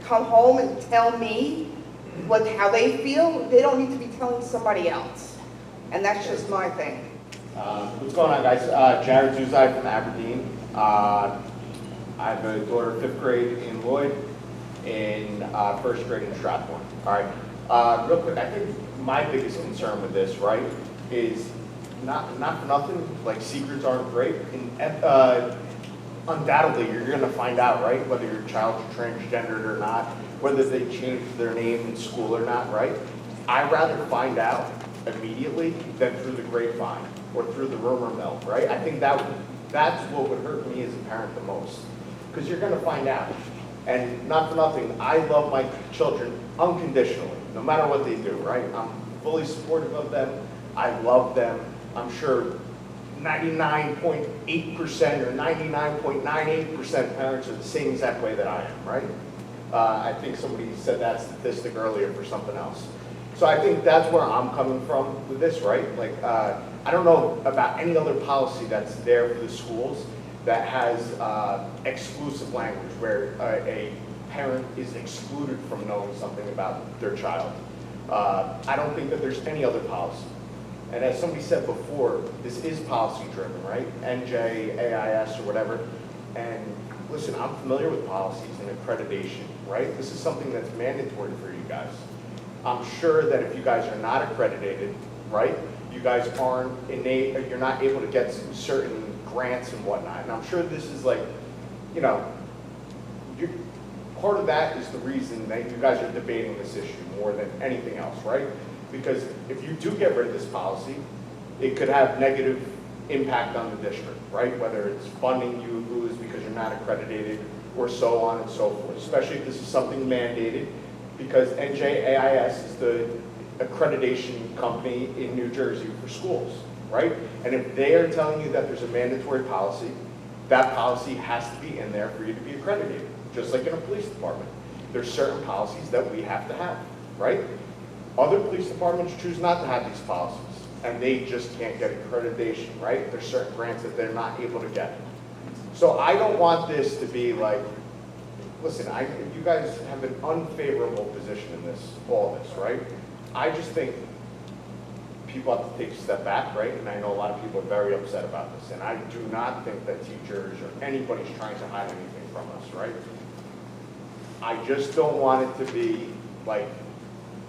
come home and tell me how they feel. They don't need to be telling somebody else. And that's just my thing. What's going on, guys? Jared Zuzai from Aberdeen. I have a daughter, 5th grade in Lloyd, in 1st grade in Strathmore. All right. Real quick, I think my biggest concern with this, right, is not for nothing, like secrets aren't great. And, undoubtedly, you're going to find out, right, whether your child's transgendered or not, whether they changed their name in school or not, right? I'd rather find out immediately than through the grapevine or through the rumor mill, right? I think that's what would hurt me as a parent the most, because you're going to find out. And not for nothing, I love my children unconditionally, no matter what they do, right? I'm fully supportive of them. I love them. I'm sure 99.8% or 99.98% parents are the same exact way that I am, right? I think somebody said that statistic earlier for something else. So I think that's where I'm coming from with this, right? Like, I don't know about any other policy that's there for the schools that has exclusive language where a parent is excluded from knowing something about their child. I don't think that there's any other policy. And as somebody said before, this is policy driven, right? NJ, AIS, or whatever. And listen, I'm familiar with policies and accreditation, right? This is something that's mandatory for you guys. I'm sure that if you guys are not accredited, right, you guys aren't innate, or you're not able to get certain grants and whatnot. And I'm sure this is like, you know, part of that is the reason that you guys are debating this issue more than anything else, right? Because if you do get rid of this policy, it could have negative impact on the district, right? Whether it's funding you lose because you're not accredited or so on and so forth, especially if this is something mandated, because NJAIS is the accreditation company in New Jersey for schools, right? And if they are telling you that there's a mandatory policy, that policy has to be in there for you to be accredited, just like in a police department. There's certain policies that we have to have, right? Other police departments choose not to have these policies, and they just can't get accreditation, right? There's certain grants that they're not able to get. So I don't want this to be like, listen, you guys have an unfavorable position in this, all this, right? I just think people have to take a step back, right? And I know a lot of people are very upset about this, and I do not think that teachers or anybody's trying to hide anything from us, right? I just don't want it to be like,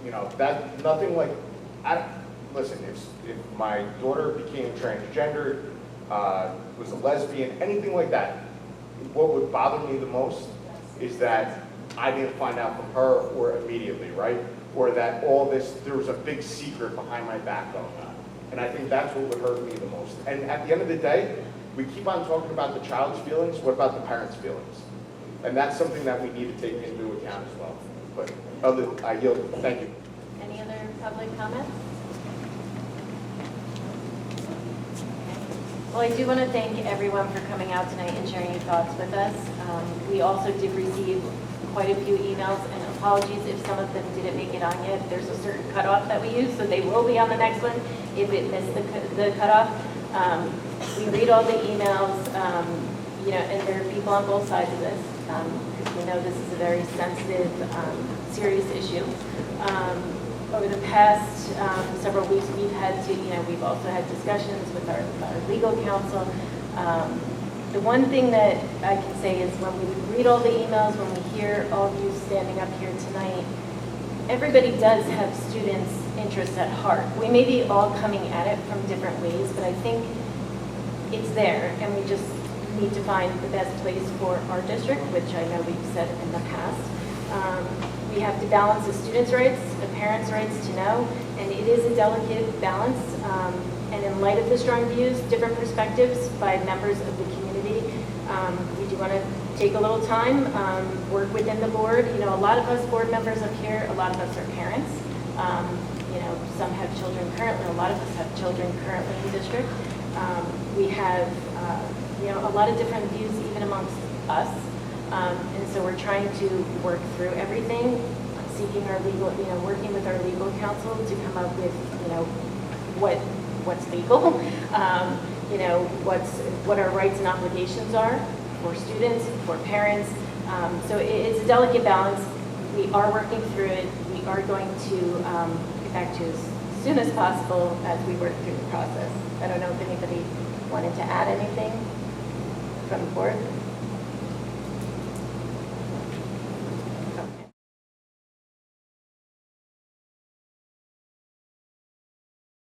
you know, that, nothing like, listen, if my daughter became transgender, was a lesbian, anything like that, what would bother me the most is that I didn't find out from her or immediately, right? Or that all this, there was a big secret behind my back going on. And I think that's what would hurt me the most. And at the end of the day, we keep on talking about the child's feelings, what about the parents' feelings? And that's something that we need to take into account as well. But I yield, thank you. Any other public comments? Well, I do want to thank everyone for coming out tonight and sharing your thoughts with us. We also did receive quite a few emails, and apologies if some of them didn't make it on yet. There's a certain cutoff that we use, so they will be on the next one if it missed the cutoff. We read all the emails, you know, and there are people on both sides of this, because we know this is a very sensitive, serious issue. Over the past several weeks, we've had to, you know, we've also had discussions with our legal counsel. The one thing that I can say is when we read all the emails, when we hear all of you standing up here tonight, everybody does have students' interests at heart. We may be all coming at it from different ways, but I think it's there, and we just need to find the best place for our district, which I know we've said in the past. We have to balance the students' rights, the parents' rights to know, and it is a delicate balance. And in light of the strong views, different perspectives by members of the community, we do want to take a little time, work within the board. You know, a lot of us board members up here, a lot of us are parents. You know, some have children currently, a lot of us have children currently in the district. We have, you know, a lot of different views even amongst us. And so we're trying to work through everything, seeking our legal, you know, working with our legal counsel to come up with, you know, what's legal, you know, what our rights and obligations are for students, for parents. So it's a delicate balance. We are working through it. We are going to get back to you as soon as possible as we work through the process. I don't know if anybody wanted to add anything from the board.